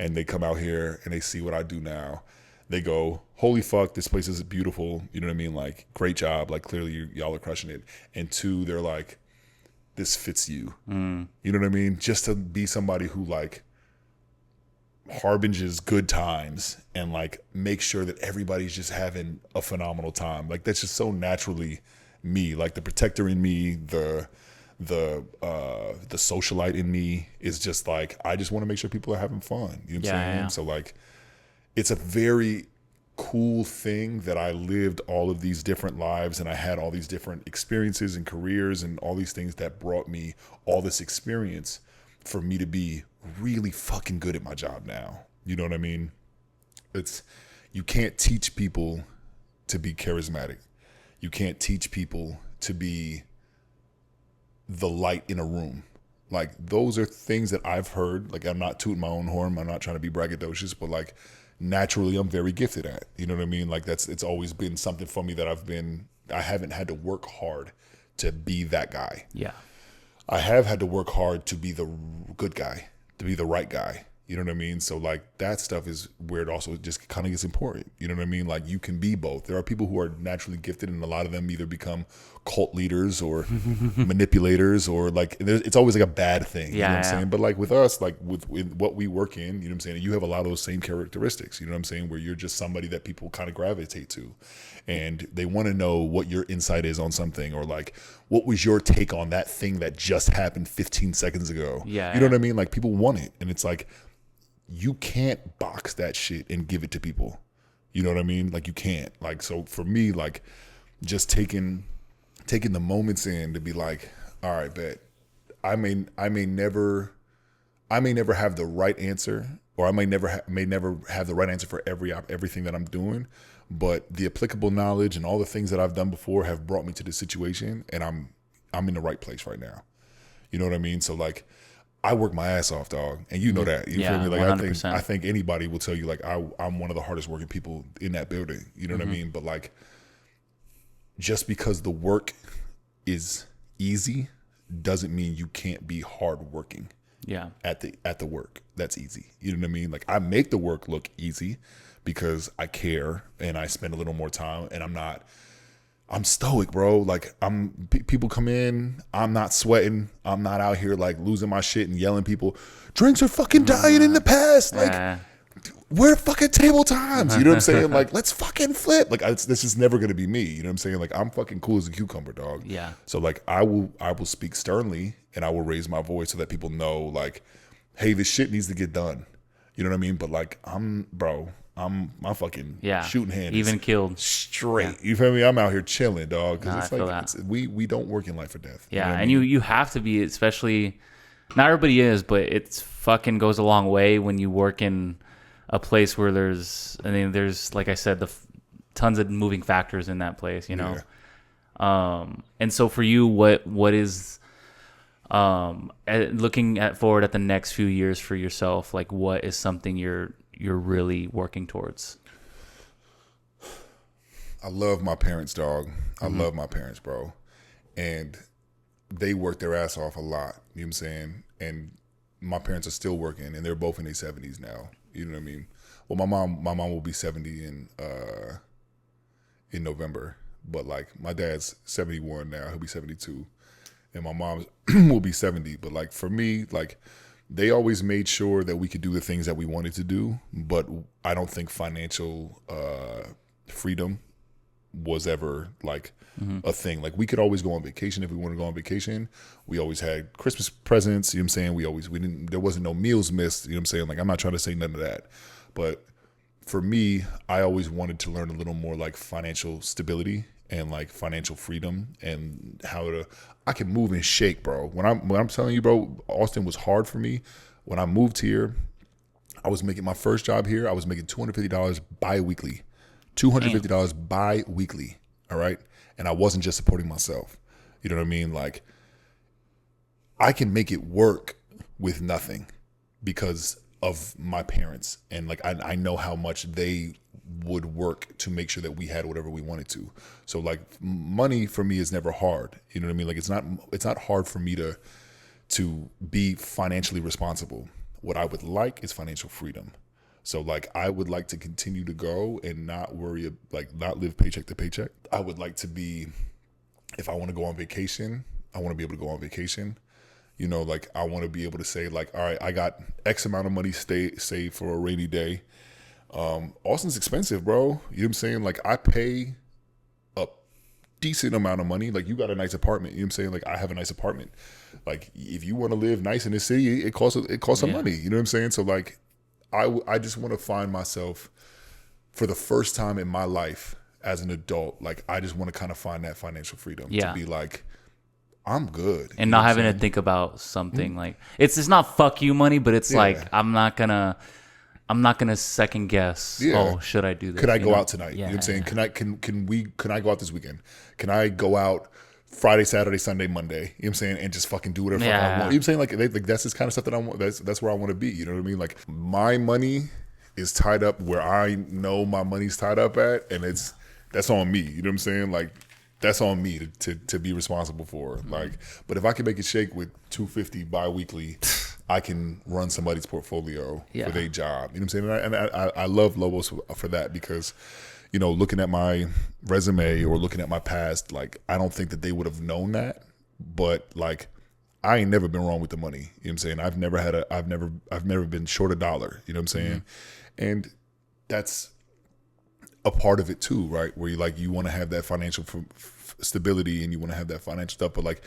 and they come out here and they see what I do now. They go, holy fuck, this place is beautiful. You know what I mean? Like, great job. Like, clearly y'all are crushing it. And two, they're like, this fits you. You know what I mean? Just to be somebody who like harbinges good times and like make sure that everybody's just having a phenomenal time. Like that's just so naturally me. Like the protector in me, the socialite in me is just like, I just want to make sure people are having fun. You know what I'm saying? Yeah. So like it's a very cool thing that I lived all of these different lives and I had all these different experiences and careers and all these things that brought me all this experience for me to be really fucking good at my job now. You know what I mean? You can't teach people to be charismatic. You can't teach people to be the light in a room. Like those are things that I've heard. Like I'm not tooting my own horn. I'm not trying to be braggadocious, but like naturally I'm very gifted at. You know what I mean? Like it's always been something for me that I haven't had to work hard to be that guy. Yeah. I have had to work hard to be the good guy, to be the right guy. You know what I mean? So like that stuff is where it also just kind of gets important. You know what I mean? Like you can be both. There are people who are naturally gifted and a lot of them either become cult leaders or manipulators or like it's always like a bad thing. You know what I'm saying? But like with us, like with what we work in, you know what I'm saying? You have a lot of those same characteristics, you know what I'm saying? Where you're just somebody that people kind of gravitate to and they want to know what your insight is on something or like, what was your take on that thing that just happened 15 seconds ago? Yeah. You know what I mean? Like people want it. And it's like, you can't box that shit and give it to people. You know what I mean? Like you can't. Like, so for me, like just taking the moments in to be like, all right, bet I may never have the right answer, or I may never have the right answer for everything that I'm doing, but the applicable knowledge and all the things that I've done before have brought me to this situation, and I'm in the right place right now. You know what I mean? So like, I work my ass off, dog, and you know that. You feel me? Like 100%. I think anybody will tell you, like I'm one of the hardest working people in that building. You know what I mean? But like, just because the work is easy doesn't mean you can't be hardworking. Yeah. At the work. That's easy. You know what I mean? Like I make the work look easy because I care and I spend a little more time, and I'm stoic, bro. Like people come in, I'm not sweating. I'm not out here like losing my shit and yelling people, drinks are fucking dying in the past. Like we're fucking table times. You know what I'm saying? Like, let's fucking flip. Like this is never gonna be me. You know what I'm saying? Like I'm fucking cool as a cucumber, dog. Yeah. So like I will speak sternly and I will raise my voice so that people know like, hey, this shit needs to get done. You know what I mean? But like I'm my fucking shooting hand even killed straight. You feel me? I'm out here chilling, dog. Because I feel that. We don't work in life or death. Yeah, you know and you have to be, especially, not everybody is, but it's fucking goes a long way when you work in a place where there's like I said, tons of moving factors in that place, you know. Yeah. And so for you, what is looking forward at the next few years for yourself? Like, what is something you're really working towards? I love my parents, dog. I love my parents, bro. And they work their ass off a lot. You know what I'm saying? And my parents are still working, and they're both in their 70s now. You know what I mean? Well, my mom will be 70 in November, but like my dad's 71 now. He'll be 72, and my mom will be 70. But like for me, like they always made sure that we could do the things that we wanted to do, but I don't think financial freedom was ever like a thing. Like we could always go on vacation if we wanted to go on vacation. We always had Christmas presents, you know what I'm saying? There wasn't no meals missed, you know what I'm saying? Like I'm not trying to say none of that. But for me, I always wanted to learn a little more like financial stability and like financial freedom and I can move and shake, bro. When I'm telling you, bro, Austin was hard for me. When I moved here, I was making my first job here. I was making $250 bi-weekly. $250 bi-weekly. All right. And I wasn't just supporting myself. You know what I mean? Like I can make it work with nothing because of my parents. And like, I know how much they would work to make sure that we had whatever we wanted to. So like money for me is never hard. You know what I mean? Like it's not hard for me to be financially responsible. What I would like is financial freedom. So like I would like to continue to go and not worry, like not live paycheck to paycheck. I would like to be, if I want to go on vacation, I want to be able to go on vacation. You know, like I want to be able to say like, all right, I got X amount of money saved for a rainy day. Austin's expensive, bro. You know what I'm saying? Like I pay a decent amount of money. Like you got a nice apartment. You know what I'm saying? Like I have a nice apartment. Like if you want to live nice in this city, it costs some money. You know what I'm saying? So like, I just want to find myself for the first time in my life as an adult. Like I just want to kind of find that financial freedom to be like, I'm good. And not having to think about something like it's not fuck you money, but it's like, I'm not gonna second guess. Yeah. Oh, should I do this? Could I go out tonight? You know what I'm saying? Can I go out this weekend? Can I go out Friday, Saturday, Sunday, Monday, you know what I'm saying, and just fucking do whatever I want. You know what I'm saying? Like that's just kind of stuff that I want. That's where I want to be. You know what I mean? Like my money is tied up where I know my money's tied up at, and that's on me. You know what I'm saying? Like that's on me to be responsible for. Like, but if I can make it shake with $250 bi-weekly, I can run somebody's portfolio for their job. You know what I'm saying? And I love Lobos for that because, you know, looking at my resume or looking at my past, like I don't think that they would have known that, but like I ain't never been wrong with the money. You know what I'm saying? I've never been short a dollar. You know what I'm saying? And that's a part of it too, right? Where you want to have that financial stability and you want to have that financial stuff, but like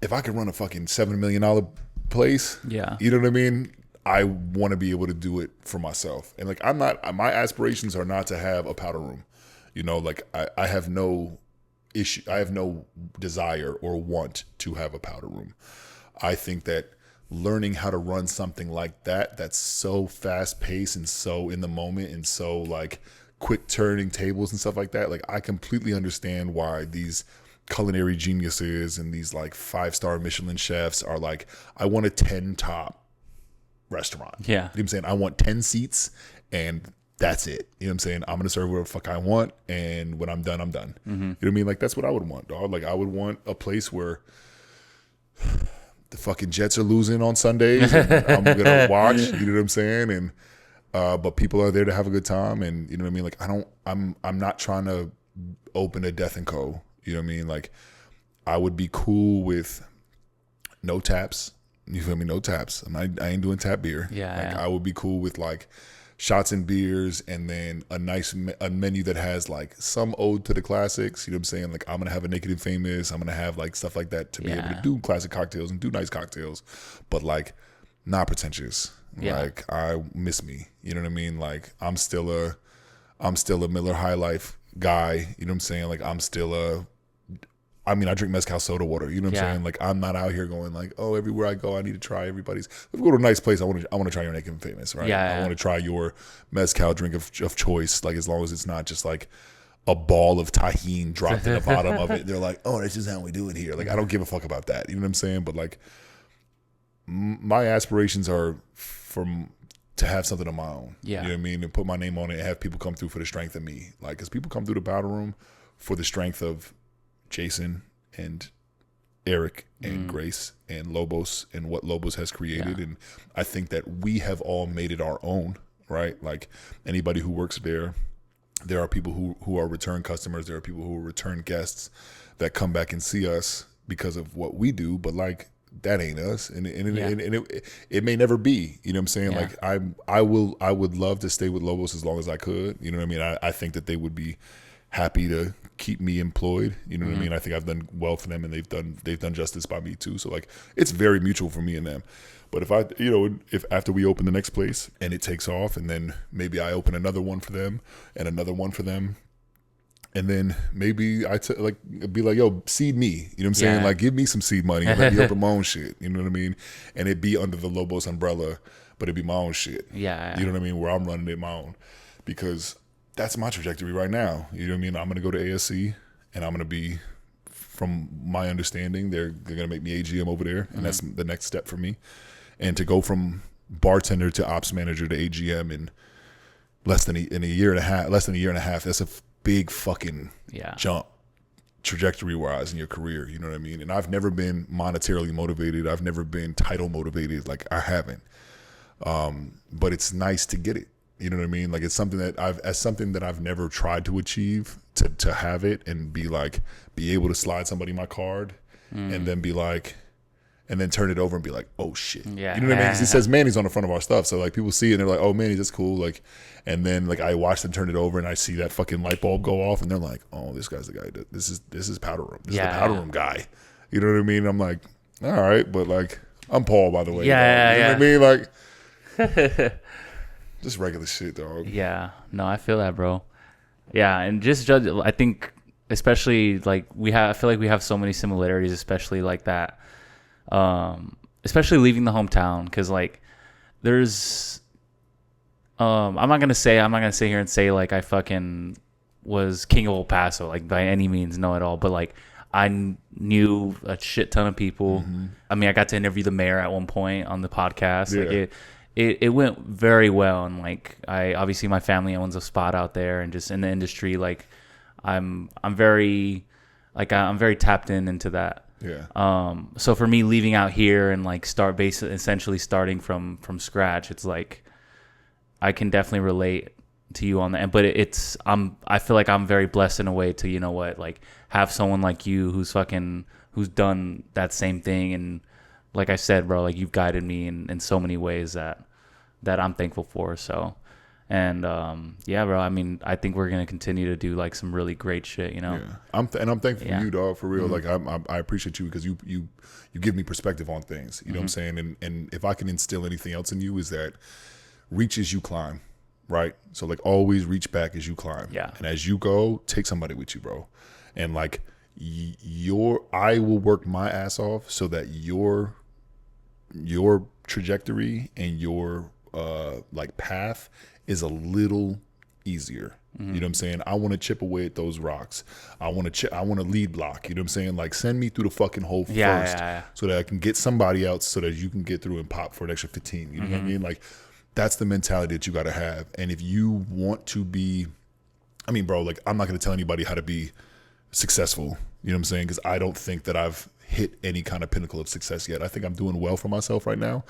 if I could run a fucking $7 million place, you know what I mean? I want to be able to do it for myself. And like, my aspirations are not to have a powder room, you know, like I have no issue. I have no desire or want to have a powder room. I think that learning how to run something like that's so fast paced and so in the moment and so like quick turning tables and stuff like that. Like I completely understand why these culinary geniuses and these like 5-star Michelin chefs are like, I want a 10 top restaurant. Yeah. You know what I'm saying? I want 10 seats and that's it. You know what I'm saying? I'm going to serve whatever the fuck I want. And when I'm done, I'm done. You know what I mean? Like, that's what I would want, dog. Like, I would want a place where the fucking Jets are losing on Sundays, and I'm gonna watch. You know what I'm saying? And but people are there to have a good time, and you know what I mean. Like I'm not trying to open a Death and Co. You know what I mean? Like I would be cool with no taps. You feel me? No taps. I ain't doing tap beer. Yeah. Like I would be cool with like shots and beers, and then a menu that has like some ode to the classics. You know what I'm saying? Like I'm gonna have a Naked and Famous. I'm gonna have like stuff like that to be able to do classic cocktails and do nice cocktails, but like not pretentious. Yeah. Like I miss me. You know what I mean? Like I'm still a Miller High Life guy. You know what I'm saying? Like I drink mezcal soda water. You know what I'm saying? Like I'm not out here going like, oh, everywhere I go, I need to try everybody's. If we go to a nice place, I want to try your Naked and Famous, right? I want to try your mezcal drink of choice. Like as long as it's not just like a ball of tahini dropped in the bottom of it. They're like, oh, this is how we do it here. Like I don't give a fuck about that. You know what I'm saying? But like my aspirations are to have something of my own. Yeah. You know what I mean? And put my name on it and have people come through for the strength of me. Like, because people come through the battle room for the strength of Jason and Eric and Grace and Lobos and what Lobos has created. And I think that we have all made it our own, right? Like anybody who works there are people who are return customers. There are people who are return guests that come back and see us because of what we do. But like, that ain't us, and it may never be. You know what I'm saying? Like I would love to stay with Lobos as long as I could. You know what I mean? I think that they would be happy to keep me employed. You know what I mean? I think I've done well for them, and they've done justice by me too. So like it's very mutual for me and them. But if after we open the next place and it takes off, and then maybe I open another one for them and another one for them. And then maybe be like, yo, seed me. You know what I'm saying? Like, give me some seed money and let me open my own shit. You know what I mean? And it'd be under the Lobos umbrella, but it'd be my own shit. Yeah. You know what I mean? Where I'm running it my own. Because that's my trajectory right now. You know what I mean? I'm going to go to ASC, and I'm going to be, from my understanding, they're going to make me AGM over there. And that's the next step for me. And to go from bartender to ops manager to AGM in less than a year and a half, that's a big fucking jump trajectory wise in your career. You know what I mean? And I've never been monetarily motivated. I've never been title motivated. Like I haven't. But it's nice to get it. You know what I mean? Like it's something that I've never tried to achieve, to have it and be able to slide somebody my card and then be like, and then turn it over and be like, oh shit. Yeah. You know what I mean? 'Cause it says Manny's on the front of our stuff. So like people see it and they're like, oh, Manny's, that's cool. Like, and then like I watch them turn it over and I see that fucking light bulb go off and they're like, oh, this guy's the guy. This is Powder Room. This is the Powder Room guy. You know what I mean? I'm like, all right, but like, I'm Paul, by the way. Yeah. You know what I mean? Like, just regular shit, dog. Yeah. No, I feel that, bro. Yeah. And just judge, I think, especially like I feel like we have so many similarities, especially like that. Especially leaving the hometown, because like there's I'm not gonna sit here and say like I fucking was king of El Paso, like by any means, no at all, but like I knew a shit ton of people. I mean, I got to interview the mayor at one point on the podcast. Like it went very well, and like obviously my family owns a spot out there, and just in the industry, like I'm very tapped into that. Yeah. So for me leaving out here and like essentially starting from scratch, it's like I can definitely relate to you on that. But I feel like I'm very blessed in a way to, you know what, like have someone like you who's done that same thing. And like I said, bro, like you've guided me in so many ways that I'm thankful for. So, and bro, I mean, I think we're gonna continue to do like some really great shit, you know. Yeah, I'm thankful for you, dog, for real. Like I appreciate you because you give me perspective on things. You know what I'm saying? And if I can instill anything else in you, is that reach as you climb, right? So like always reach back as you climb. Yeah. And as you go, take somebody with you, bro. And like I will work my ass off so that your trajectory and your like path is a little easier. You know what I'm saying? I want to chip away at those rocks. I want to lead block. You know what I'm saying? Like send me through the fucking hole first so that I can get somebody else so that you can get through and pop for an extra 15. You know what I mean? Like that's the mentality that you got to have. And if you want to be, bro, like I'm not going to tell anybody how to be successful. You know what I'm saying? Because I don't think that I've hit any kind of pinnacle of success yet. I think I'm doing well for myself right now,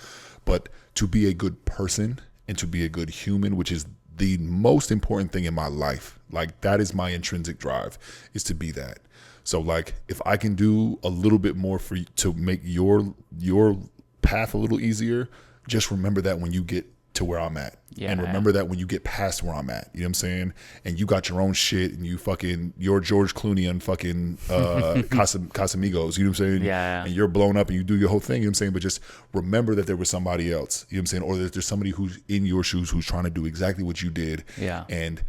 but to be a good person and to be a good human, which is the most important thing in my life, like that is my intrinsic drive, is to be that. So like if I can do a little bit more for you to make your path a little easier, just remember that when you get to where I'm at. Yeah. And remember that when you get past where I'm at. You know what I'm saying? And you got your own shit and you're George Clooney on fucking Casamigos, you know what I'm saying? Yeah. And you're blown up and you do your whole thing, you know what I'm saying? But just remember that there was somebody else, you know what I'm saying? Or that there's somebody who's in your shoes who's trying to do exactly what you did. Yeah. And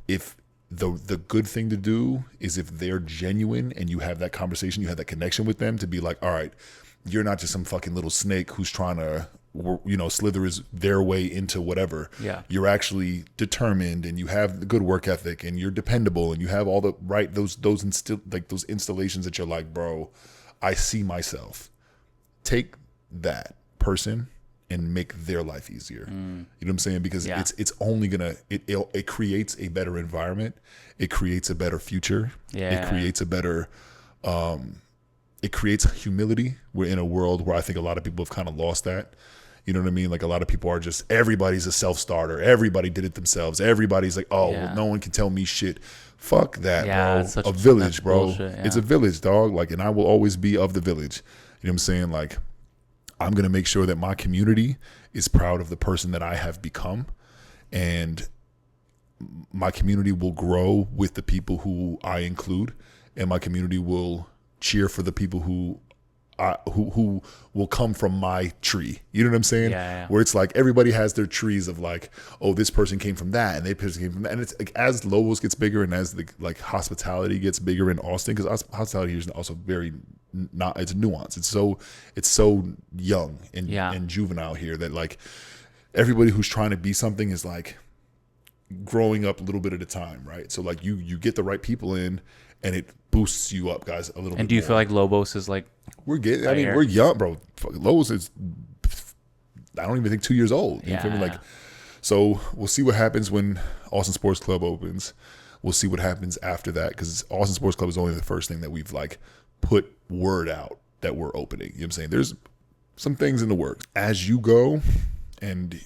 if the good thing to do is if they're genuine and you have that conversation, you have that connection with them, to be like, all right, you're not just some fucking little snake who's trying to, you know, slither their way into whatever. Yeah. You're actually determined and you have the good work ethic and you're dependable and you have all the right, those installations that you're like, bro, I see myself. Take that person and make their life easier. You know what I'm saying? Because it's only gonna, it creates a better environment. It creates a better future. Yeah. It creates a better, it creates humility. We're in a world where I think a lot of people have kind of lost that. You know what I mean? Like a lot of people are just, everybody's a self-starter. Everybody did it themselves. Everybody's like, oh, well, no one can tell me shit. Fuck that, bro. It's such a village, bro. Bullshit, It's a village, dog. Like, and I will always be of the village. You know what I'm saying? Like, I'm going to make sure that my community is proud of the person that I have become. And my community will grow with the people who I include. And my community will cheer for the people who will come from my tree. You know what I'm saying? Yeah. Where it's like everybody has their trees of like, oh, this person came from that and they person came from that. And it's like as Lobos gets bigger and as the like hospitality gets bigger in Austin, because hospitality here is also very it's nuanced. It's so young and juvenile here that like everybody who's trying to be something is like growing up a little bit at a time, right? So like you get the right people in and it boosts you up, guys, a little bit. And do you more. feel like Lobos is like, we're young, bro. Lobos is, I don't even think 2 years old. You feel me? Like, so we'll see what happens when Austin Sports Club opens. We'll see what happens after that, because Austin Sports Club is only the first thing that we've like put word out that we're opening. You know what I'm saying? There's some things in the works. As you go, and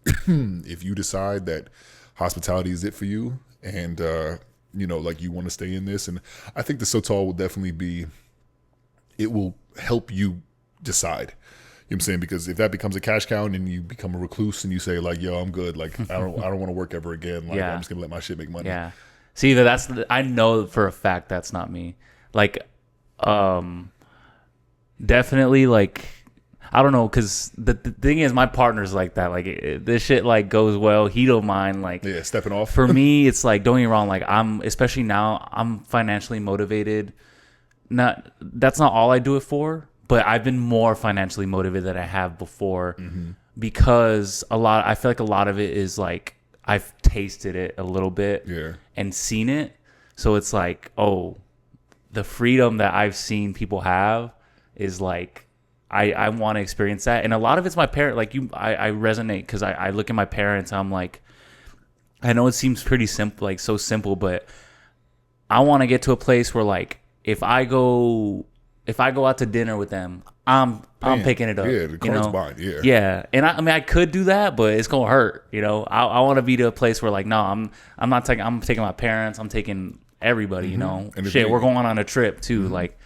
if you decide that hospitality is it for you, and you know, like you want to stay in this, and I think the Sotal will definitely be, it will help you decide. You know what I'm saying? Because if that becomes a cash cow and you become a recluse and you say like, yo, I'm good. Like, I don't want to work ever again. Like, I'm just going to let my shit make money. Yeah. See, I know for a fact that's not me. Like, definitely like, I don't know, because the thing is, my partner's like that. Like, this shit like goes well. He don't mind like stepping off. For me, it's like, don't get me wrong. Like, especially now, I'm financially motivated. That's not all I do it for, but I've been more financially motivated than I have before, because I feel like a lot of it is like I've tasted it a little bit and seen it. So it's like, oh, the freedom that I've seen people have is like, I want to experience that. And a lot of it's my parent, like I resonate, because I look at my parents, I'm like, I know it seems pretty simple, like so simple, but I want to get to a place where like, if I go out to dinner with them, I'm picking it up. Yeah, the card's mine. Yeah. Yeah. And I mean, I could do that, but it's gonna hurt. You know, I want to be to a place where like, no, I'm taking my parents, I'm taking everybody. You know, and we're going on a trip too. Like,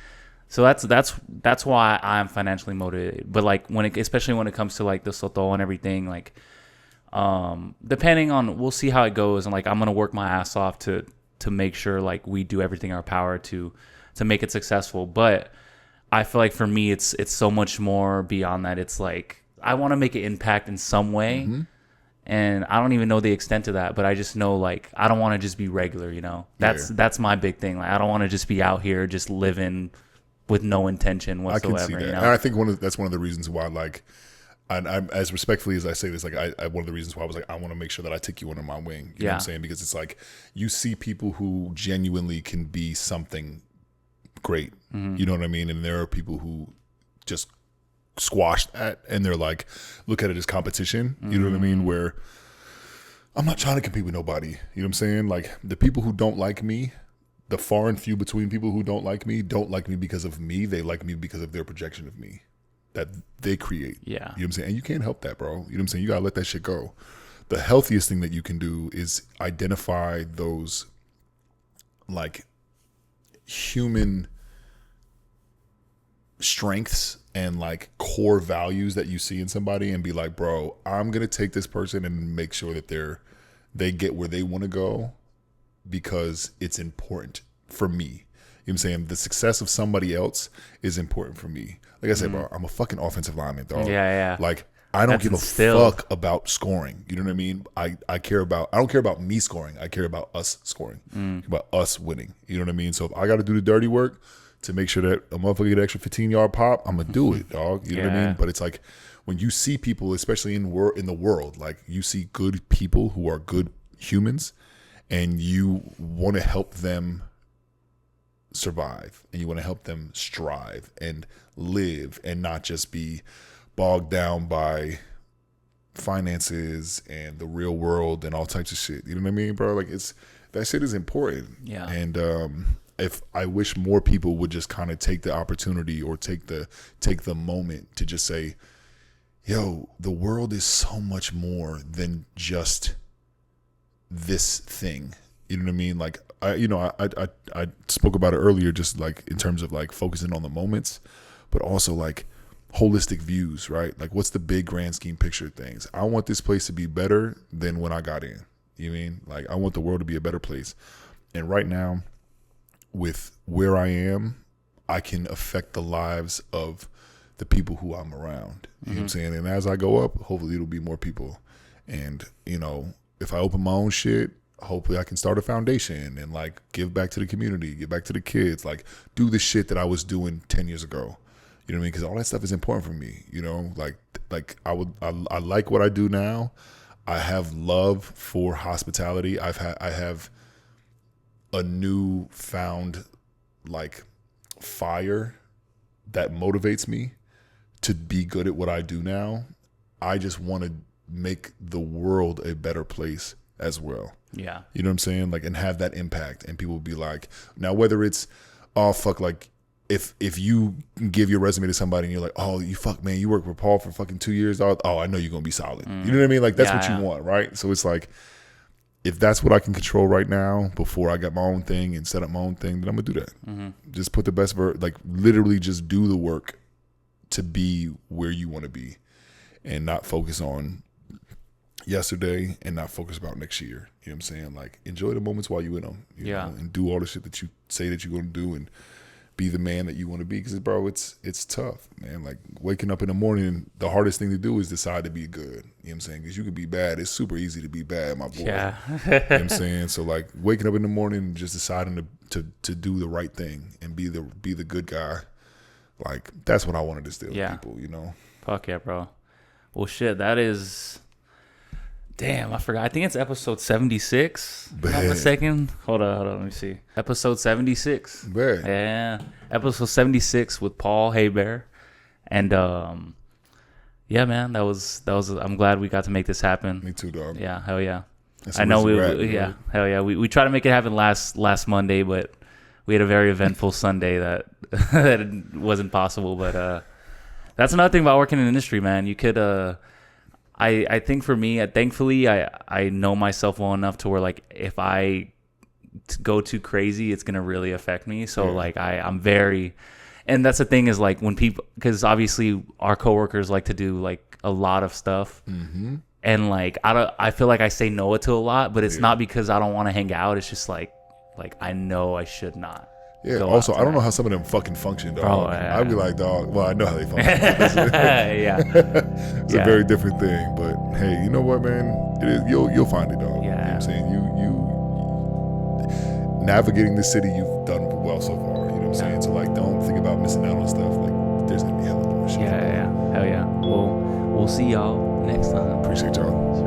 so that's why I'm financially motivated. But like especially when it comes to like the Soto and everything, like, depending on, we'll see how it goes, and like I'm gonna work my ass off to make sure like we do everything in our power to make it successful. But I feel like for me, it's so much more beyond that. It's like, I want to make an impact in some way. And I don't even know the extent of that, but I just know like, I don't want to just be regular, you know, that's my big thing. Like, I don't want to just be out here just living with no intention whatsoever. I can see that. You know? And I think that's one of the reasons why, like, and I'm, as respectfully as I say this, like I one of the reasons why I was like, I want to make sure that I take you under my wing. You know what I'm saying? Because it's like, you see people who genuinely can be something great. You know what I mean? And there are people who just squash that, and they're like, look at it as competition. You know what I mean? Where I'm not trying to compete with nobody. You know what I'm saying? Like, the people who don't like me, the far and few between people who don't like me because of me. They like me because of their projection of me that they create. Yeah. You know what I'm saying? And you can't help that, bro. You know what I'm saying? You gotta let that shit go. The healthiest thing that you can do is identify those like human strengths and like core values that you see in somebody and be like, bro, I'm gonna take this person and make sure that they get where they want to go because it's important for me. You know what I'm saying? The success of somebody else is important for me. Like I said, bro, I'm a fucking offensive lineman, dog. Yeah. Like I don't give a fuck about scoring. You know what I mean? I don't care about me scoring. I care about us scoring, about us winning. You know what I mean? So if I got to do the dirty work to make sure that a motherfucker get an extra 15-yard pop, I'm gonna do it, dog. You know what I mean? But it's like when you see people, especially in the world, like you see good people who are good humans, and you want to help them survive, and you want to help them strive and live, and not just be bogged down by finances and the real world and all types of shit. You know what I mean, bro? Like that shit is important. Yeah. And if I wish more people would just kind of take the opportunity or take the moment to just say, yo, the world is so much more than just this thing. You know what I mean? Like I spoke about it earlier, just like in terms of like focusing on the moments, but also like holistic views, right? Like what's the big grand scheme picture of things? I want this place to be better than when I got in. You mean? Like I want the world to be a better place. And right now, with where I am, I can affect the lives of the people who I'm around. You know what I'm saying? And as I go up, hopefully it'll be more people. And, you know, if I open my own shit, hopefully I can start a foundation and like give back to the community, give back to the kids, like do the shit that I was doing 10 years ago. You know what I mean? Because all that stuff is important for me. You know, like I like what I do now. I have love for hospitality. I have a new found like fire that motivates me to be good at what I do now. I just want to make the world a better place as well. Yeah. You know what I'm saying? Like, and have that impact, and people will be like, now whether it's, oh fuck, like if you give your resume to somebody and you're like, oh, you fuck, man, you worked with Paul for fucking 2 years, oh, I know you're gonna be solid. You know what I mean? Like that's what you want, right? So it's like, if that's what I can control right now before I got my own thing and set up my own thing, then I'm gonna do that. Just put the best like literally just do the work to be where you want to be, and not focus on yesterday and not focus about next year. You know what I'm saying? Like enjoy the moments while you in them, you know, and do all the shit that you say that you're gonna do, and be the man that you want to be. Because bro, it's tough, man. Like waking up in the morning, the hardest thing to do is decide to be good. You know what I'm saying? Because you can be bad. It's super easy to be bad, my boy. Yeah. You know what I'm saying? So like waking up in the morning and just deciding to do the right thing and be the good guy. Like that's what I want to distill to people, you know? Fuck yeah, bro. Well shit, that is, damn, I forgot. I think it's episode 76. Not a second. Hold on. Let me see. Episode 76. Bad. Yeah. Episode 76 with Paul Hebert. And yeah, man, that was I'm glad we got to make this happen. Me too, dog. Yeah, hell yeah. I know hell yeah. We tried to make it happen last Monday, but we had a very eventful Sunday that that wasn't possible. But that's another thing about working in the industry, man. You could I think for me, thankfully, I know myself well enough to where like if I go too crazy, it's gonna really affect me. So like I'm very, and that's the thing is like when people, because obviously our coworkers like to do like a lot of stuff, and like I feel like I say no to a lot, but it's not because I don't want to hang out. It's just like I know I should not. Yeah. Also, I don't know how some of them fucking function, dog. Bro, I'd be like, dog. Well, I know how they function. Yeah. It's a very different thing, but hey, you know what, man? It is. You'll find it, dog. Yeah. You know what I'm saying? You navigating the city, you've done well so far. You know what I'm saying? So like, don't think about missing out on stuff. Like, there's gonna be hella more shit. Yeah. Hell yeah. We'll see y'all next time. Appreciate y'all.